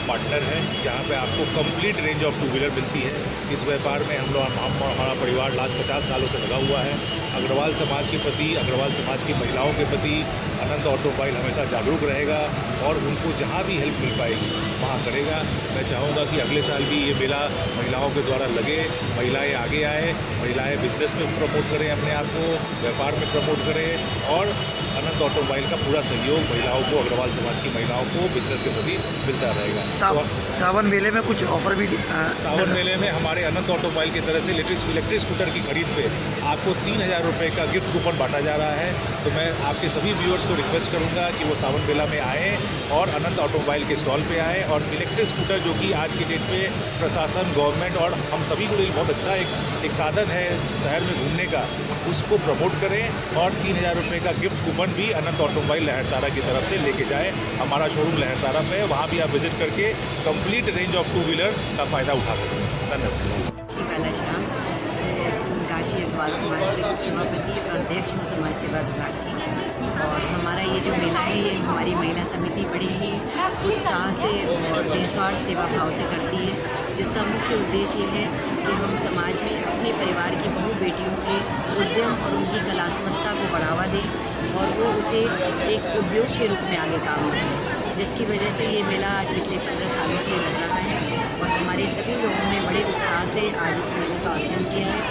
Speaker 15: पार्टनर है, जहां पे आपको कंप्लीट रेंज ऑफ 2 व्हीलर मिलती है। इस व्यापार में हमारा परिवार लास्ट 50 सालों से लगा हुआ है। अग्रवाल समाज के प्रति, अग्रवाल समाज की महिलाओं के प्रति अनंत ऑटोमोबाइल हमेशा जागरूक रहेगा और उनको जहां भी हेल्प मिल पाएगी वहां करेगा। मैं चाहूँगा कि अगले साल भी ये मेला महिलाओं के द्वारा लगे, महिलाएं आगे आए, महिलाएं बिजनेस में प्रमोट करें, अपने आप को व्यापार में प्रमोट करें। और अनंत ऑटोमोबाइल का पूरा सहयोग महिलाओं को, अग्रवाल समाज की महिलाओं को बिजनेस के प्रति मिलता रहेगा।
Speaker 10: सावन मेले में कुछ ऑफर भी?
Speaker 15: सावन मेले में हमारे अनंत ऑटोमोबाइल की तरफ से इलेक्ट्रिक स्कूटर की खरीद पे आपको 3000 रुपये का गिफ्ट कूपन बांटा जा रहा है। तो मैं आपके सभी व्यूअर्स को रिक्वेस्ट करूंगा कि वो सावन मेला में आएँ और अनंत ऑटोमोबाइल के स्टॉल पे आएँ और इलेक्ट्रिक स्कूटर, जो कि आज की डेट में प्रशासन, गवर्नमेंट और हम सभी के लिए बहुत अच्छा एक साधन है शहर में घूमने का, उसको प्रमोट करें। और 3000 रुपये का गिफ्ट कूपन भी अनंत ऑटोमोबाइल लहरतारा की तरफ से लेके जाएँ। हमारा शोरूम लहरतारा पे है, वहाँ भी आप विजिट करके कंप्लीट रेंज ऑफ 2 व्हीलर का फ़ायदा उठा सकते हैं। धन्यवाद।
Speaker 11: काशी अग्रवाल समाज के सभापति और अध्यक्ष हूँ समाज सेवा विभाग की। और हमारा ये जो मेला है, ये हमारी महिला समिति बड़ी ही उत्साह से और निस्वार्थ सेवा भाव से करती है, जिसका मुख्य उद्देश्य ये है कि हम समाज में अपने परिवार की बहू बेटियों के उद्यम और उनकी कलात्मकता को बढ़ावा दें और वो उसे एक उद्योग के रूप में आगे काम करें, जिसकी वजह से ये मेला आज पिछले 15 सालों से लग रहा है। और हमारे सभी लोगों ने बड़े उत्साह से आज इस मेले का आयोजन किया है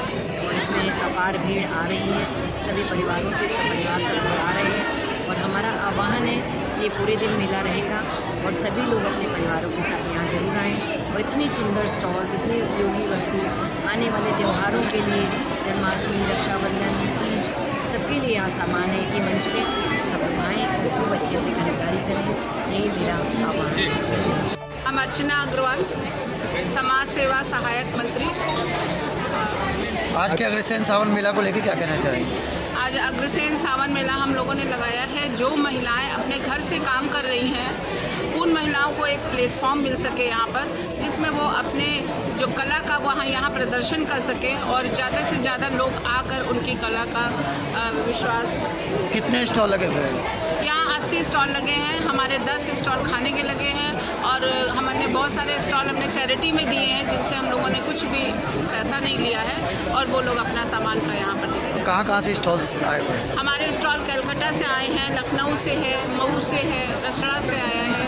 Speaker 11: और इसमें अपार भीड़ आ रही है। सभी परिवारों से सब परिवार सब लोग आ रहे हैं और हमारा आह्वान है, ये पूरे दिन मेला रहेगा और सभी लोग अपने परिवारों के साथ यहाँ जरूर आएँ। और इतनी सुंदर स्टॉल, इतनी उपयोगी वस्तु आने वाले त्योहारों के लिए, जन्माष्टमी, रक्षाबंधन, तीज, सबके लिए यहाँ सामान है कि मंच पे सब लोग आएँ तो खूब अच्छे से खरीदारी करें, यही मेरा आह्वान है।
Speaker 7: हम अर्चना अग्रवाल, समाज सेवा सहायक मंत्री।
Speaker 10: आज के अग्रसेन सावन मेला को लेकर क्या कहना चाहेंगे?
Speaker 7: आज अग्रसेन सावन मेला हम लोगों ने लगाया है। जो महिलाएं अपने घर से काम कर रही हैं, उन महिलाओं को एक प्लेटफॉर्म मिल सके यहाँ पर, जिसमें वो अपने जो कला का वहाँ यहाँ प्रदर्शन कर सके और ज़्यादा से ज़्यादा लोग आकर उनकी कला का विश्वास।
Speaker 10: कितने स्टॉल लगे हुए हैं?
Speaker 7: यहाँ 80 स्टॉल लगे हैं, हमारे 10 स्टॉल खाने के लगे हैं और हमने बहुत सारे स्टॉल हमने चैरिटी में दिए हैं, जिनसे हम लोगों ने कुछ भी पैसा नहीं लिया है और वो लोग अपना सामान का यहाँ पर बेचते हैं।
Speaker 10: कहाँ से स्टॉल आए हुए हैं?
Speaker 7: हमारे स्टॉल कलकत्ता से आए हैं, लखनऊ से है, मऊ से है, रसड़ा से आया है,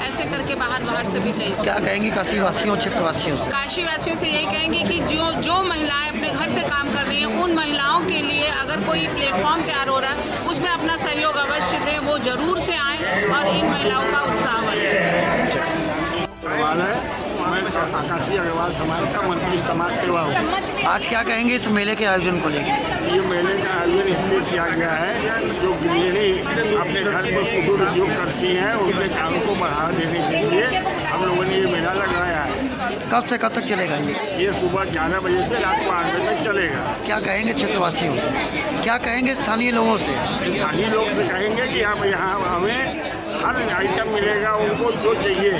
Speaker 7: ऐसे करके बाहर से भी कई।
Speaker 10: क्या कहेंगी काशी वासियों क्षेत्रवासियों से?
Speaker 7: काशी वासियों से यही कहेंगे कि जो महिलाएं अपने घर से काम कर रही हैं, उन महिलाओं के लिए अगर कोई प्लेटफॉर्म तैयार हो रहा है, उसमें अपना सहयोग अवश्य दें, वो जरूर से आएँ और इन महिलाओं का उत्साह बढ़े।
Speaker 16: मैं आकाशी अग्रवाल समाज का मंत्री समाज सेवा हूँ।
Speaker 10: आज क्या कहेंगे इस मेले के आयोजन को लेकर?
Speaker 16: ये मेले का आयोजन इसलिए किया गया है, जो गृहिणी अपने घर में कुटीर उद्योग करती हैं, उनके काम को बढ़ावा देने के लिए हम लोगों ने ये मेला लगाया है।
Speaker 10: कब से कब तक चलेगा
Speaker 16: ये सुबह 11 बजे से रात को 8 बजे तक चलेगा।
Speaker 10: क्या कहेंगे क्षेत्रवासियों से? क्या कहेंगे स्थानीय लोगों से?
Speaker 16: स्थानीय लोग से कहेंगे कि आप यहाँ हमें हर आइटम मिलेगा, उनको जो चाहिए,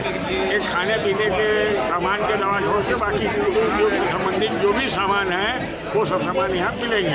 Speaker 16: एक खाने पीने के सामान के अलावा छोड़ के बाकी उद्योग से संबंधित जो भी सामान है वो सब सामान यहाँ मिलेंगे।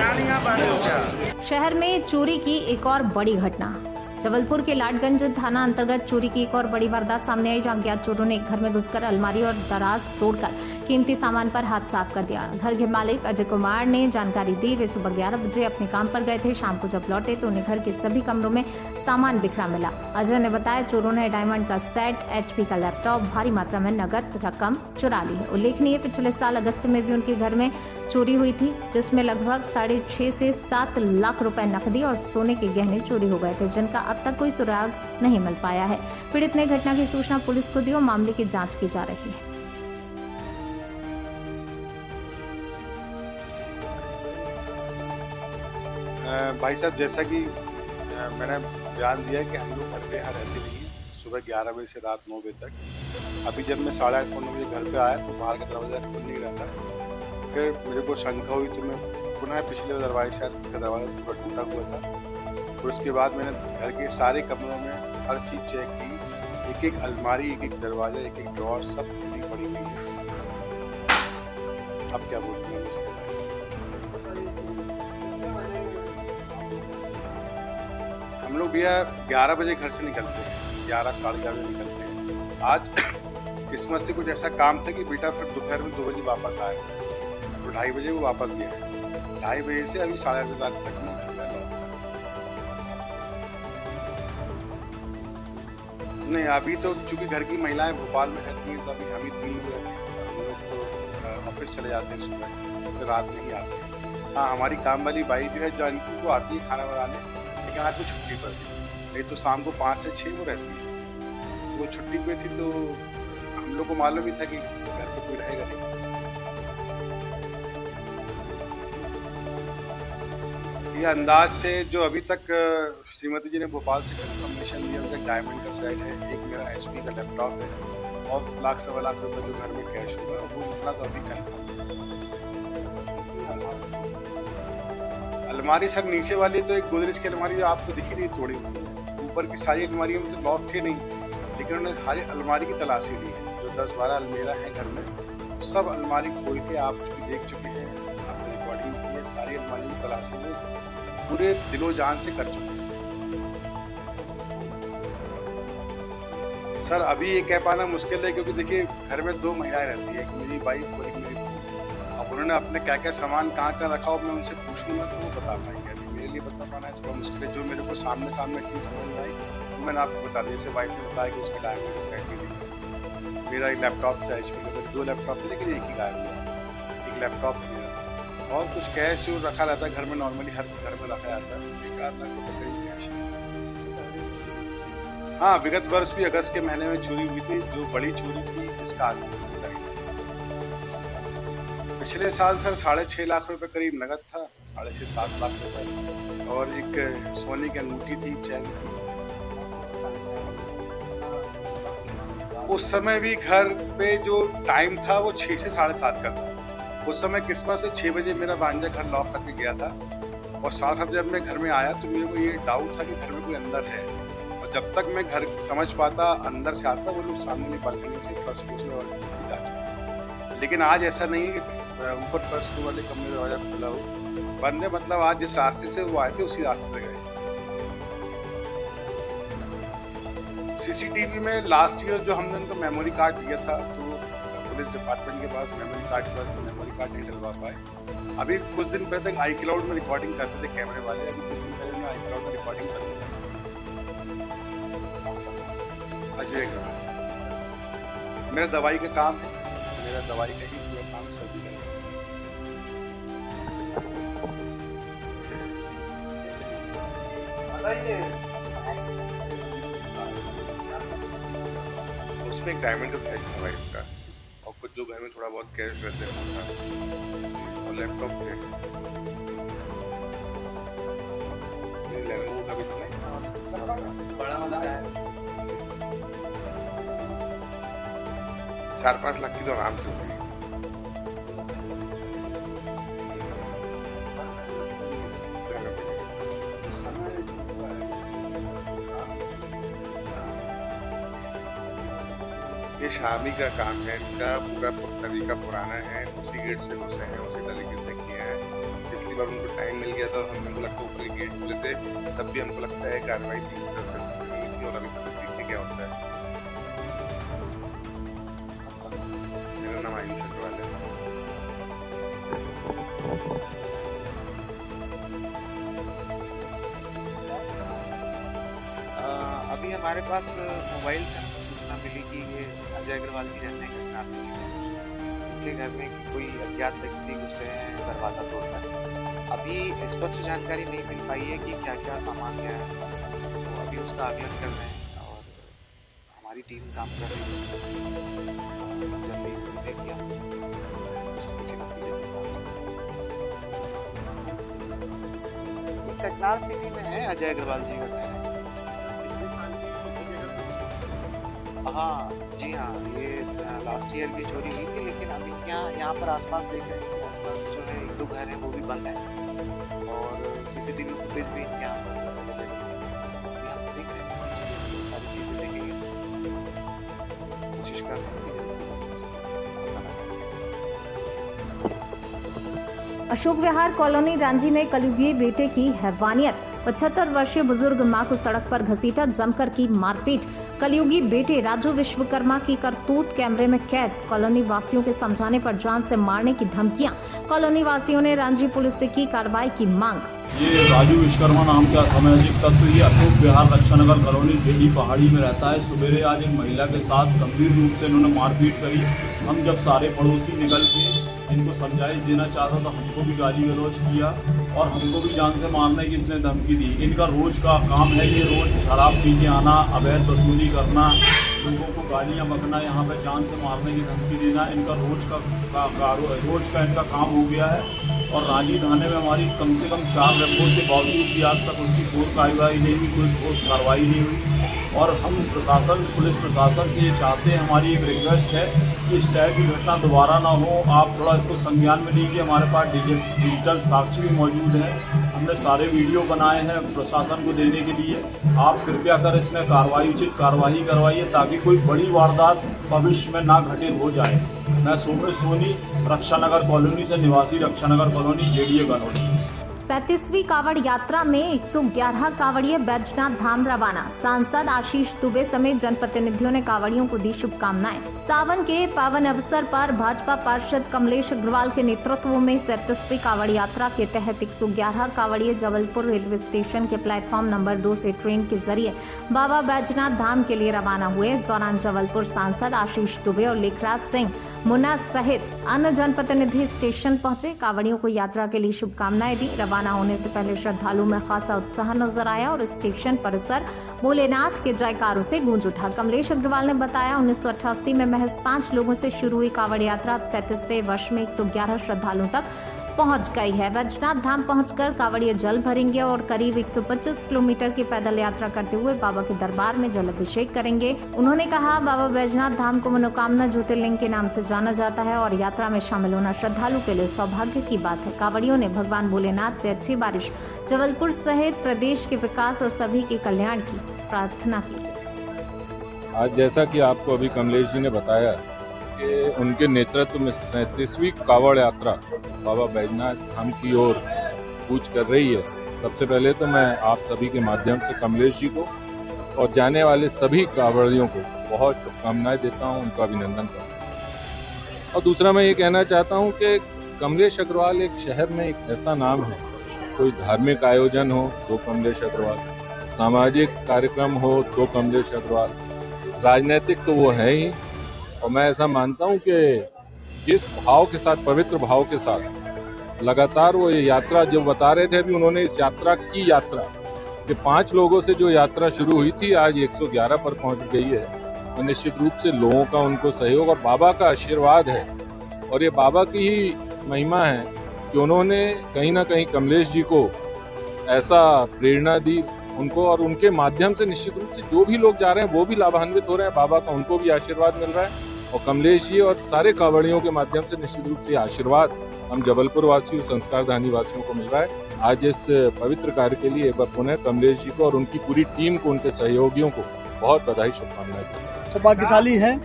Speaker 3: शहर में चोरी की एक और बड़ी घटना। जबलपुर के लाडगंज थाना अंतर्गत चोरी की एक और बड़ी वारदात सामने आई, जहां अज्ञात चोरों ने एक घर में घुसकर अलमारी और दराज तोड़कर कीमती सामान पर हाथ साफ कर दिया। घर के मालिक अजय कुमार ने जानकारी दी। वे सुबह 11 बजे अपने काम पर गए थे। शाम को जब लौटे तो उन्हें घर के सभी कमरों में सामान बिखरा मिला। अजय ने बताया चोरों ने डायमंड का सेट, HP का लैपटॉप, भारी मात्रा में नकद रकम चुरा ली है। उल्लेखनीय पिछले साल अगस्त में भी उनके घर में चोरी हुई थी, जिसमें लगभग 6.5 से 7 लाख रुपए नकदी और सोने के गहने चोरी हो गए थे, जिनका अब तक कोई सुराग नहीं मिल पाया है। पीड़ित ने घटना की सूचना पुलिस को दी और मामले की जांच की जा रही है।
Speaker 17: भाई साहब, जैसा कि मैंने बयान दिया है कि हम लोग घर पे यहाँ रहते नहीं हैं, सुबह 11 बजे से रात 9 बजे तक। अभी जब मैं 8:30-9 बजे घर पे आया तो बाहर का दरवाज़ा खुल नहीं रहा था। फिर मेरे को शंका हुई तो मैं पुनः पिछले दरवाजे से का दरवाज़ा थोड़ा टूटा हुआ था। और उसके बाद मैंने घर के सारे कमरों में हर चीज़ चेक की, एक अलमारी, एक दरवाज़ा, एक ड्रॉर, सब खुली पड़ी हुई है। अब क्या बोलते हैं इसके बारे में? हम लोग भैया 11 बजे घर से निकलते हैं, 11 साढ़े 11 बजे निकलते हैं। आज किस्मत से कुछ ऐसा काम था कि बेटा फिर दोपहर में 2 बजे वापस आया, तो 2:30 बजे वो वापस गया है। 2:30 बजे से अभी 8:30 बजे तक मैं घर में लौटा। नहीं, अभी तो चूंकि घर की महिलाएं भोपाल में रहती हैं, तो अभी हम ही 3 लोग रहते हैं। हम लोग तो ऑफिस चले जाते हैं सुबह, फिर रात में ही आते हैं। हाँ, हमारी काम वाली बाई जो है जानकी, वो आती है खाना बनाने, लेकिन आज वो छुट्टी पर थी। नहीं तो शाम को 5 से 6 वो रहती है। वो छुट्टी पे थी तो हम लोग को मालूम ही था कि घर पे कोई रहेगा नहीं। ये अंदाज से जो अभी तक श्रीमती जी ने भोपाल से कंफर्मेशन दिया, उनका डायमंड का सेट है, एक मेरा HP का लैपटॉप है और लाख सवा लाख रुपए जो घर में कैश होगा, वो इतना तो अभी कंफर्म। अलमारी सर नीचे वाली तो एक गोदरेज की अलमारी आपको दिख ही नहीं तोड़ी हुई है। ऊपर की सारी अलमारियों में तो लॉक थे नहीं, लेकिन उन्होंने हर अलमारी की तलाशी ली है। जो 10-12 अलमीरा है घर में, सब अलमारी खोल के आप देख चुके हैं, आपने रिकॉर्डिंग की है। सारी अलमारी की तलाशी में पूरे दिलो जान से कर चुके हैं। सर अभी ये कह पाना मुश्किल है, क्योंकि देखिए घर में 2 महिलाएं रहती है, एक मेरी वाइफ और एक मेरी बहू। अब उन्होंने अपने क्या क्या सामान कहाँ रखा हो, मैं उनसे पूछूंगा तो वो बता पाएंगे। अभी मेरे लिए बता पाना है थोड़ा मुश्किल है। जो मेरे को सामने चीज़ समझ में आई तो मैंने आपको बता दी। जैसे वाइफ ने बताया कि उसके डायमंड सेट मिली, मेरा एक लैपटॉप था HP का, मेरे 2 लैपटॉप थे लेकिन एक ही गायब हुआ, एक लैपटॉप था मेरा। और कुछ कैश जो रखा रहता है घर में, नॉर्मली हर घर में रखा जाता है, 1 लाख रुपये करीब कैश। हाँ, विगत वर्ष भी अगस्त के महीने में चोरी हुई थी, जो बड़ी चोरी थी इसका आज तक पता नहीं चला। पिछले साल सर 6.5 लाख रुपए करीब नकद था, 6.5-7 लाख रुपए, और एक सोने की अंगूठी थी, चैन थी, उस समय भी घर पे जो टाइम था वो 6 से 7:30 का था। उस समय किस्मत से 6 बजे मेरा भांजा घर लॉक करके गया था और 7 जब मैं घर में आया तो मेरे को ये डाउट था कि घर में कोई अंदर है, और जब तक मैं घर समझ पाता अंदर से आता वो लोग सामने वाली बालकनी से फर्स्ट फ्लोर से और जा चुके। लेकिन आज ऐसा नहीं है कि ऊपर फर्स्ट फ्लोर वाले कमरे में दरवाजा खुला हो, बंद है। मतलब आज जिस रास्ते से वो आए थे उसी रास्ते से गए। सीसीटीवी में लास्ट ईयर जो हमने उनको मेमोरी कार्ड दिया था तो पुलिस डिपार्टमेंट के पास मेमोरी कार्ड नहीं डलवा पाए। अभी कुछ दिन पहले तक iCloud में रिकॉर्डिंग करते थे कैमरे वाले, अभी कुछ दिन पहले मैं iCloud में रिकॉर्डिंग करता था। अजय अग्रवाल मेरा दवाई का काम है, मेरा दवाई का ही पूरा काम सर्दी का उसमें एक डायमंड का सेट था वाइफ का, और कुछ जो घर में थोड़ा बहुत कैश रहते हैं और लैपटॉप थे। लेनोवो का भी बड़ा वाला है 4-5 लाख की तो आराम से होगी। ये शामी का काम है, इनका पूरा तरीका पुराना है, उसी गेट से घुसे हैं, उसी तरीके से किए हैं। पिछली बार उनको टाइम मिल गया था, हमको लगता है ऊपर गेट खुले थे, तब भी हमको लगता है कार्रवाई की तरफ से नहीं थी। और अभी तक देखिए क्या होता है। मेरा नाम आयुष अग्रवाल है।
Speaker 18: अभी हमारे पास मोबाइल से सूचना मिली कि ये अजय अग्रवाल जी रहते हैं कार सिटी में, उनके घर में कोई अज्ञात व्यक्ति घुसे हैं दरवाजा तोड़कर। अभी स्पष्ट जानकारी नहीं मिल पाई है कि क्या क्या सामान गया है, तो अभी उसका आकलन कर रहे हैं और हमारी टीम काम कर रही है। जल्दी उम्मीद है कि हम किसी नतीजे पर पहुंच जाएंगे। कचनार सिटी में है अजय अग्रवाल जी का। हाँ जी हाँ, ये लास्ट ईयर भी चोरी हुई थी, लेकिन अभी यहाँ पर आसपास देख रहे हैं कि आसपास जो है 1-2 घर हैं वो भी बंद हैं और सीसीटीवी फुटेज भी यहाँ पर हम देख रहे हैं। सीसीटीवी सारी चीज़ें देखेंगे, कोशिश कर रहे हैं कि जल्द से जल्द।
Speaker 3: अशोक विहार कॉलोनी रांची में कलयुगी बेटे की हैवानियत। 75 वर्षीय बुजुर्ग मां को सड़क पर घसीटा, जमकर की मारपीट। कलयुगी बेटे राजू विश्वकर्मा की करतूत कैमरे में कैद। कॉलोनी वासियों के समझाने पर जान से मारने की धमकियां। कॉलोनी वासियों ने रांची पुलिस से की कार्रवाई की मांग।
Speaker 19: ये राजू विश्वकर्मा नाम का असामाजिक तत्व ये अशोक विहार रक्षानगर कॉलोनी जेडी पहाड़ी में रहता है। सवेरे आज एक महिला के साथ गंभीर रूप से इन्होंने मारपीट करी। हम जब सारे पड़ोसी निकल के इनको समझाइश देना चाहता तो हमको भी गाली गलौज किया और हमको भी जान से मारने की इसने धमकी दी। इनका रोज का काम है, ये रोज शराब पी के आना, अवैध वसूली करना, लोगों को गालियाँ बकना, यहाँ पे जान से मारने की धमकी देना, इनका रोज का इनका काम हो गया है। और रांची थाने में हमारी कम से कम 4 रिपोर्ट के बावजूद भी आज तक उसकी कोई कार्रवाई नहीं हुई, कोई ठोस कार्रवाई नहीं हुई। और हम प्रशासन, पुलिस प्रशासन से ये चाहते हैं, हमारी एक रिक्वेस्ट है कि इस टाइप की घटना दोबारा ना हो। आप थोड़ा इसको संज्ञान में लीजिए। हमारे पास डिजिटल साक्ष्य भी मौजूद है, हमने सारे वीडियो बनाए हैं प्रशासन को देने के लिए। आप कृपया कर इसमें उचित कार्रवाई करवाइए ताकि कोई बड़ी वारदात भविष्य में ना घटित हो जाए। मैं सोमेश सोनी रक्षानगर कॉलोनी से, निवासी रक्षानगर कॉलोनी जेडीए कॉलोनी।
Speaker 3: 37वीं कावड़ यात्रा में 111 कावड़िए बैजनाथ धाम रवाना। सांसद आशीष दुबे समेत जनप्रतिनिधियों ने कावड़ियों को दी शुभकामनाएं। सावन के पावन अवसर पर भाजपा पार्षद कमलेश अग्रवाल के नेतृत्व में 37वीं कावड़ यात्रा के तहत 111 कावड़िए जबलपुर रेलवे स्टेशन के प्लेटफॉर्म नंबर 2 से ट्रेन के जरिए बाबा बैजनाथ धाम के लिए रवाना हुए। इस दौरान जबलपुर सांसद आशीष दुबे और लेखराज सिंह मुन्ना सहित अन्य जनप्रतिनिधि स्टेशन पहुंचे, कावड़ियों को यात्रा के लिए शुभकामनाएं दी। रवाना होने से पहले श्रद्धालुओं में खासा उत्साह नजर आया और स्टेशन परिसर भोलेनाथ के जयकारों से गूंज उठा। कमलेश अग्रवाल ने बताया, 1988 में महज 5 लोगों से शुरू हुई कावड़ यात्रा अब 37वें वर्ष में 111 श्रद्धालुओं तक पहुंच गई है। बैजनाथ धाम पहुंचकर कांवड़िए जल भरेंगे और करीब 125 किलोमीटर की पैदल यात्रा करते हुए बाबा के दरबार में जल अभिषेक करेंगे। उन्होंने कहा, बाबा बैजनाथ धाम को मनोकामना ज्योतिर्लिंग के नाम से जाना जाता है और यात्रा में शामिल होना श्रद्धालु के लिए सौभाग्य की बात है। कांवड़ियों ने भगवान भोलेनाथ से अच्छी बारिश, जबलपुर सहित प्रदेश के विकास और सभी के कल्याण की प्रार्थना की।
Speaker 20: आज जैसा कि आपको अभी कमलेश जी ने बताया कि उनके नेतृत्व में 37वीं कांवड़ यात्रा बाबा बैजनाथ धाम की ओर कूच कर रही है। सबसे पहले तो मैं आप सभी के माध्यम से कमलेश जी को और जाने वाले सभी कांवड़ियों को बहुत शुभकामनाएं देता हूं, उनका अभिनंदन करता हूं। और दूसरा मैं ये कहना चाहता हूं कि कमलेश अग्रवाल एक शहर में एक ऐसा नाम है, कोई धार्मिक आयोजन हो तो कमलेश अग्रवाल, सामाजिक कार्यक्रम हो तो कमलेश अग्रवाल, राजनीतिक तो वो है ही। और मैं ऐसा मानता हूं कि जिस भाव के साथ, पवित्र भाव के साथ लगातार वो ये यात्रा जो बता रहे थे, अभी उन्होंने इस यात्रा की यात्रा कि 5 लोगों से जो यात्रा शुरू हुई थी आज 111 पर पहुंच गई है। और निश्चित रूप से लोगों का उनको सहयोग और बाबा का आशीर्वाद है और ये बाबा की ही महिमा है कि उन्होंने कहीं ना कहीं कमलेश जी को ऐसा प्रेरणा दी उनको, और उनके माध्यम से निश्चित रूप से जो भी लोग जा रहे हैं वो भी लाभान्वित हो रहे हैं। बाबा का उनको भी आशीर्वाद मिल रहा है और कमलेश जी और सारे कांवड़ियों के माध्यम से निश्चित रूप से आशीर्वाद हम जबलपुर वासियों, संस्कारधानी वासियों को मिल रहा है। आज इस पवित्र कार्य के लिए एक बार पुनः कमलेश जी को और उनकी पूरी टीम को, उनके सहयोगियों को बहुत बधाई, शुभकामनाएं।
Speaker 10: सौभाग्यशाली हैं।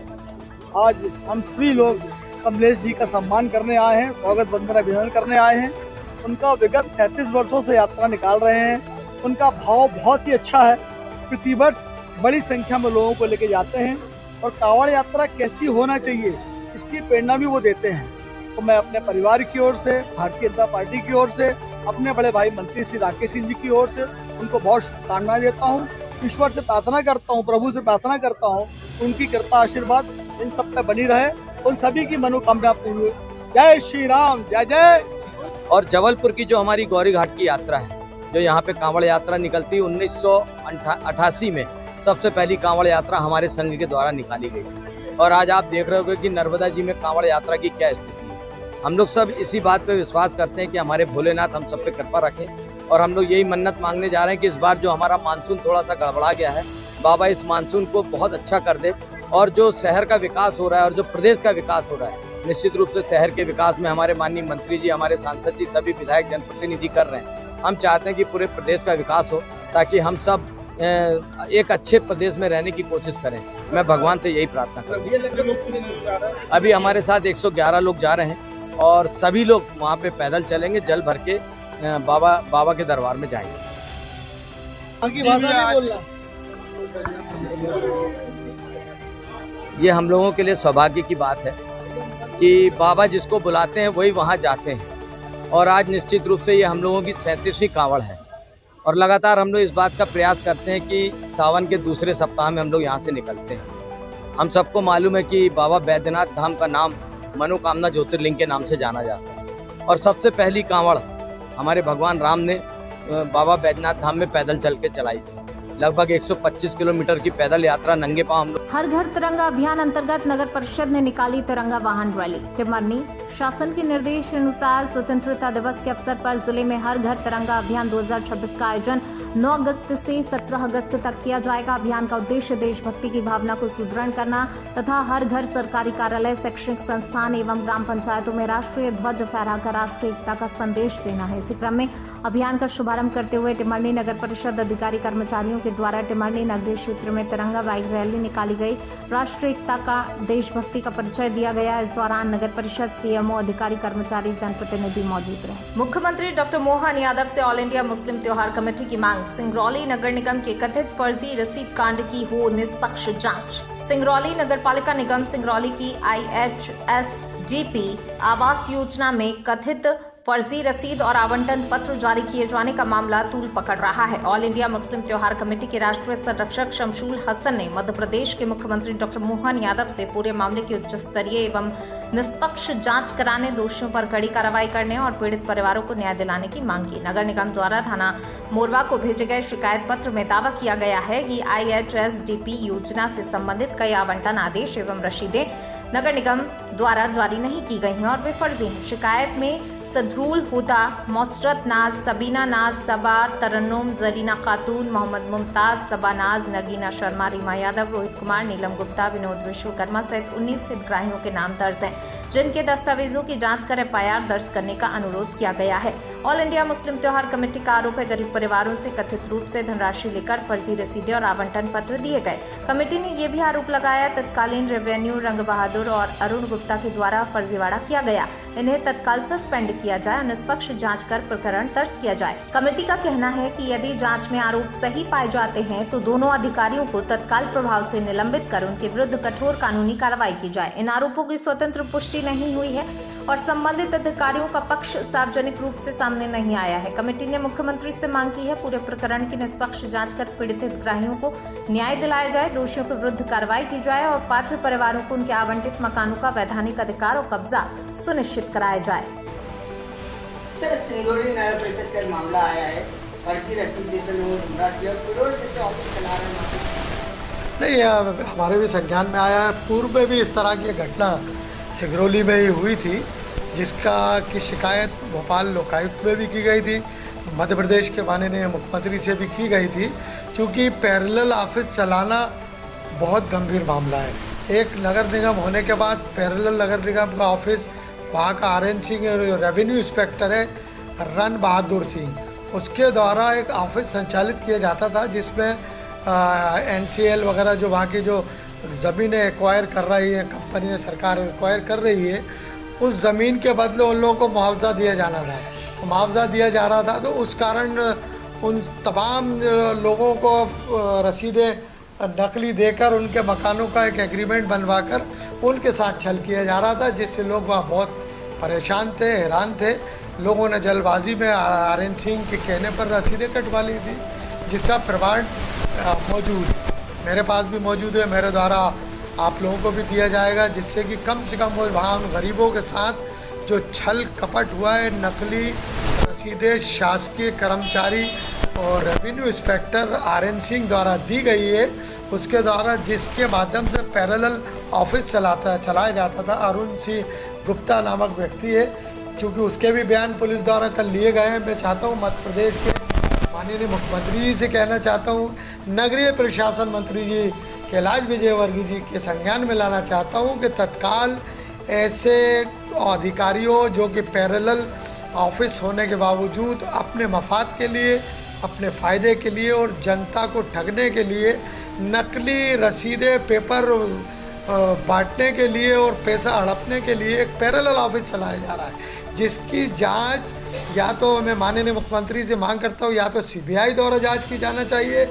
Speaker 10: आज हम सभी लोग कमलेश जी का सम्मान करने आए हैं, स्वागत वंदना अभिनंदन करने आए हैं। उनका विगत 37 वर्षों से यात्रा निकाल रहे हैं। उनका भाव बहुत ही अच्छा है। प्रतिवर्ष बड़ी संख्या में लोगों को लेके जाते हैं और कांवड़ यात्रा कैसी होना चाहिए इसकी प्रेरणा भी वो देते हैं। तो मैं अपने परिवार की ओर से, भारतीय जनता पार्टी की ओर से, अपने बड़े भाई मंत्री श्री राकेश सिंह जी की ओर से उनको बहुत शुभकामनाएं देता हूँ। ईश्वर से प्रार्थना करता हूँ, प्रभु से प्रार्थना करता हूँ, उनकी कृपा आशीर्वाद इन सब पे बनी रहे, उन सभी की मनोकामना पूरी। जय श्री राम, जय जय।
Speaker 21: और जबलपुर की जो हमारी गौरी घाट की यात्रा है, जो यहाँ पे कांवड़ यात्रा निकलती, 1988 में सबसे पहली कांवड़ यात्रा हमारे संघ के द्वारा निकाली गई। और आज आप देख रहे होंगे कि नर्मदा जी में कांवड़ यात्रा की क्या स्थिति है। हम लोग सब इसी बात पे विश्वास करते हैं कि हमारे भोलेनाथ हम सब पे कृपा रखें। और हम लोग यही मन्नत मांगने जा रहे हैं कि इस बार जो हमारा मानसून थोड़ा सा गड़बड़ा गया है, बाबा इस मानसून को बहुत अच्छा कर दे। और जो शहर का विकास हो रहा है और जो प्रदेश का विकास हो रहा है, निश्चित रूप से शहर के विकास में हमारे माननीय मंत्री जी, हमारे सांसद जी, सभी विधायक, जनप्रतिनिधि कर रहे हैं। हम चाहते हैं कि पूरे प्रदेश का विकास हो ताकि हम सब एक अच्छे प्रदेश में रहने की कोशिश करें। मैं भगवान से यही प्रार्थना करूँ। अभी हमारे साथ 111 लोग जा रहे हैं और सभी लोग वहाँ पे पैदल चलेंगे, जल भर के बाबा के दरबार में जाएंगे। ये हम लोगों के लिए सौभाग्य की बात है कि बाबा जिसको बुलाते हैं वही वहाँ जाते हैं। और आज निश्चित रूप से ये हम लोगों की 37वीं कांवड़ है और लगातार हम लोग इस बात का प्रयास करते हैं कि सावन के दूसरे सप्ताह में हम लोग यहाँ से निकलते हैं। हम सबको मालूम है कि बाबा बैद्यनाथ धाम का नाम मनोकामना ज्योतिर्लिंग के नाम से जाना जाता है और सबसे पहली कांवड़ हमारे भगवान राम ने बाबा बैद्यनाथ धाम में पैदल चल के चलाई थी। लगभग 125 किलोमीटर की पैदल यात्रा नंगे पांव हम लोग।
Speaker 3: हर घर तिरंगा अभियान अंतर्गत नगर परिषद ने निकाली तिरंगा वाहन रैली। टिमरनी शासन के निर्देश अनुसार स्वतंत्रता दिवस के अवसर पर जिले में हर घर तिरंगा अभियान 2026 का आयोजन 9 अगस्त से 17 अगस्त तक किया जाएगा। अभियान का उद्देश्य देशभक्ति की भावना को सुदृढ़ करना तथा हर घर, सरकारी कार्यालय, शैक्षणिक संस्थान एवं ग्राम पंचायतों में राष्ट्रीय ध्वज फहराकर राष्ट्रीय एकता का संदेश देना है। इसी क्रम में अभियान का शुभारंभ करते हुए टिमरनी नगर परिषद अधिकारी कर्मचारियों के द्वारा टिमरनी नगरीय क्षेत्र में तिरंगा बाइक रैली निकाली गई। राष्ट्रीय एकता का, देशभक्ति का परिचय दिया गया। इस दौरान नगर परिषद, सीएमओ, अधिकारी, कर्मचारी, जनप्रतिनिधि मौजूद रहे। मुख्यमंत्री डॉक्टर मोहन यादव से ऑल इंडिया मुस्लिम त्योहार कमेटी की मांग। सिंगरौली नगर निगम के कथित फर्जी रसीद कांड की हो निष्पक्ष जांच। सिंगरौली नगर पालिका निगम सिंगरौली की IHSDP आवास योजना में कथित फर्जी रसीद और आवंटन पत्र जारी किए जाने का मामला तूल पकड़ रहा है। ऑल इंडिया मुस्लिम त्योहार कमेटी के राष्ट्रीय संरक्षक शमशुल हसन ने मध्य प्रदेश के मुख्यमंत्री डॉक्टर मोहन यादव से पूरे मामले की उच्च स्तरीय एवं निष्पक्ष जांच कराने, दोषियों पर कड़ी कार्रवाई करने और पीड़ित परिवारों को न्याय दिलाने की मांग की। नगर निगम द्वारा थाना मोरवा को भेजे गए शिकायत पत्र में दावा किया गया है कि IHSDP योजना से संबंधित कई आवंटन आदेश एवं रसीदें नगर निगम द्वारा जारी नहीं की गई हैं और वे फर्जी हैं। शिकायत में सदरुल हुदा, मोसरत नाज, सबीना नाज, सबा, तरन्नुम, जरीना खातून, मोहम्मद मुमताज, सबा नाज, नगीना शर्मा, रीमा यादव, रोहित कुमार, नीलम गुप्ता, विनोद विश्वकर्मा सहित 19 हितग्राहियों के नाम दर्ज हैं, जिनके दस्तावेजों की जांच कर FIR दर्ज करने का अनुरोध किया गया है। ऑल इंडिया मुस्लिम त्योहार कमेटी का आरोप है, गरीब परिवारों से कथित रूप से धनराशि लेकर फर्जी रसीदें और आवंटन पत्र दिए गए। कमेटी ने यह भी आरोप लगाया तत्कालीन रेवेन्यू रंग बहादुर और अरुण गुप्ता के द्वारा फर्जीवाड़ा किया गया। इन्हें तत्काल सस्पेंड किया जाए और निष्पक्ष जांच कर प्रकरण दर्ज किया जाए। कमेटी का कहना है कि यदि जांच में आरोप सही पाए जाते हैं तो दोनों अधिकारियों को तत्काल प्रभाव से निलंबित कर उनके विरुद्ध कठोर कानूनी कार्रवाई की जाए। इन आरोपों की स्वतंत्र पुष्टि नहीं हुई है और संबंधित अधिकारियों का पक्ष सार्वजनिक रूप से सामने नहीं आया है। कमेटी ने मुख्यमंत्री से मांग की है पूरे प्रकरण की निष्पक्ष जांच कर पीड़ित हितग्राहियों को न्याय दिलाया जाए, दोषियों के विरुद्ध कार्रवाई की जाए और पात्र परिवारों को उनके आवंटित मकानों का वैधानिक अधिकार और कब्जा सुनिश्चित कराया जाए।
Speaker 1: सर, सिंगरौली नगर परिषद का मामला आया है, फर्जी रसीद देकर लोगों ने गुमराह किया, करोड़ जैसे ऑफिस चला रहे हैं।
Speaker 22: नहीं, हमारे भी संज्ञान में आया है। पूर्व में भी इस तरह की घटना सिंगरौली में ही हुई थी, जिसका की शिकायत भोपाल लोकायुक्त में भी की गई थी, मध्य प्रदेश के माननीय मुख्यमंत्री से भी की गई थी। क्योंकि पैरेलल ऑफिस चलाना बहुत गंभीर मामला है। एक नगर निगम होने के बाद पैरेलल नगर निगम का ऑफिस, वहाँ का RN सिंह रेवेन्यू इंस्पेक्टर है रन बहादुर सिंह, उसके द्वारा एक ऑफिस संचालित किया जाता था, जिसमें NCL वगैरह जो वहाँ की जो ज़मीनें एक्वायर कर रही है, कंपनी सरकार एक्वायर कर रही है, उस ज़मीन के बदले उन लोगों को मुआवजा दिया जाना था। मुआवजा दिया जा रहा था, तो उस कारण उन तमाम लोगों को रसीदें नकली देकर उनके मकानों का एक एग्रीमेंट बनवाकर उनके साथ छल किया जा रहा था, जिससे लोग वहाँ बहुत परेशान थे, हैरान थे। लोगों ने जल्दबाजी में RN सिंह के कहने पर रसीदें कटवा ली थी, जिसका प्रमाण मौजूद मेरे पास भी मौजूद है, मेरे द्वारा आप लोगों को भी दिया जाएगा, जिससे कि कम से कम वो वहाँ उन गरीबों के साथ जो छल कपट हुआ है, नकली रसीदें शासकीय कर्मचारी और रेवेन्यू इंस्पेक्टर RN सिंह द्वारा दी गई है, उसके द्वारा जिसके माध्यम से पैरेलल ऑफिस चलाया जाता था। अरुण सिंह गुप्ता नामक व्यक्ति है, चूँकि उसके भी बयान पुलिस द्वारा कल लिए गए हैं। मैं चाहता हूँ मध्य प्रदेश के माननीय मुख्यमंत्री जी से कहना चाहता हूँ, नगरीय प्रशासन मंत्री जी कैलाश विजयवर्गीय जी के संज्ञान में लाना चाहता हूँ कि तत्काल ऐसे अधिकारियों जो कि पैरेलल ऑफिस होने के बावजूद अपने मफाद के लिए, अपने फ़ायदे के लिए और जनता को ठगने के लिए नकली रसीदें, पेपर बांटने के लिए और पैसा हड़पने के लिए एक पैरेलल ऑफिस चलाया जा रहा है, जिसकी जांच या तो मैं माननीय मुख्यमंत्री से मांग करता हूँ, या तो CBI द्वारा जांच की जाना चाहिए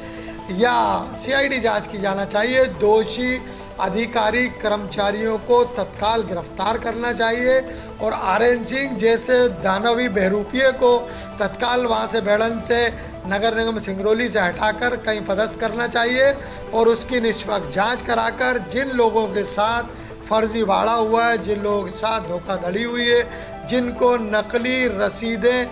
Speaker 22: या CID जांच की जाना चाहिए। दोषी अधिकारी कर्मचारियों को तत्काल गिरफ्तार करना चाहिए और RN सिंह जैसे दानवी बहरूपिये को तत्काल वहाँ से बेड़न से नगर निगम सिंगरौली से हटाकर कहीं पदस्थ करना चाहिए और उसकी निष्पक्ष जांच कराकर जिन लोगों के साथ फर्जीवाड़ा हुआ है, जिन लोगों के साथ धोखाधड़ी हुई है, जिनको नकली रसीदें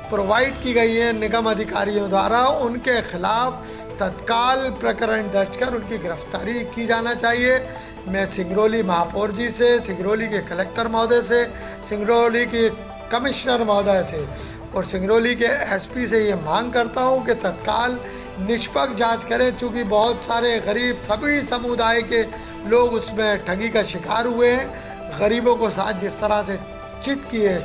Speaker 22: प्रोवाइड की गई हैं निगम अधिकारियों द्वारा, उनके खिलाफ तत्काल प्रकरण दर्ज कर उनकी गिरफ्तारी की जाना चाहिए। मैं सिंगरौली महापौर जी से, सिंगरौली के कलेक्टर महोदय से, सिंगरौली के कमिश्नर महोदय से और सिंगरौली के SP से ये मांग करता हूँ कि तत्काल निष्पक्ष जांच करें, चूँकि बहुत सारे गरीब सभी समुदाय के लोग उसमें ठगी का शिकार हुए हैं। गरीबों को साथ जिस तरह से चिट किए,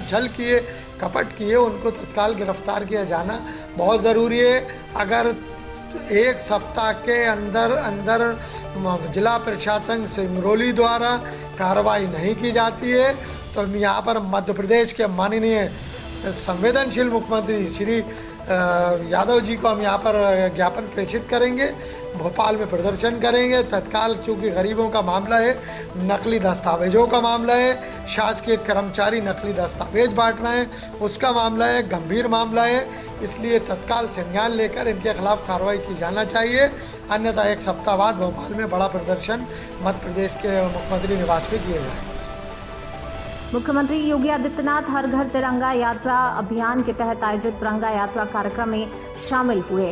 Speaker 22: छल किए, कपट किए, उनको तत्काल गिरफ्तार किया जाना बहुत ज़रूरी है। अगर एक सप्ताह के अंदर जिला प्रशासन सिंगरौली द्वारा कार्रवाई नहीं की जाती है तो यहाँ पर मध्य प्रदेश के माननीय संवेदनशील मुख्यमंत्री श्री यादव जी को हम यहाँ पर ज्ञापन प्रेषित करेंगे, भोपाल में प्रदर्शन करेंगे तत्काल, क्योंकि गरीबों का मामला है, नकली दस्तावेजों का मामला है, शासकीय कर्मचारी नकली दस्तावेज बांट रहे हैं, उसका मामला है, गंभीर मामला है। इसलिए तत्काल संज्ञान लेकर इनके खिलाफ कार्रवाई की जाना चाहिए, अन्यथा एक सप्ताह बाद भोपाल में बड़ा प्रदर्शन मध्य प्रदेश के मुख्यमंत्री निवास में किया जाएगा।
Speaker 3: मुख्यमंत्री योगी आदित्यनाथ हर घर तिरंगा यात्रा अभियान के तहत आयोजित तिरंगा यात्रा कार्यक्रम में शामिल हुए।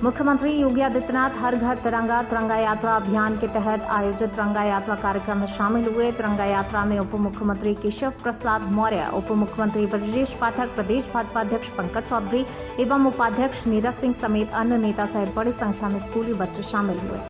Speaker 3: मुख्यमंत्री योगी आदित्यनाथ हर घर तिरंगा यात्रा अभियान के तहत आयोजित तिरंगा यात्रा कार्यक्रम में शामिल हुए। तिरंगा यात्रा में उप मुख्यमंत्री केशव प्रसाद मौर्य, उप मुख्यमंत्री ब्रजेश पाठक, प्रदेश भाजपा अध्यक्ष पंकज चौधरी एवं उपाध्यक्ष नीरज सिंह समेत अन्य नेता सहित बड़ी संख्या में स्कूली बच्चे शामिल हुए।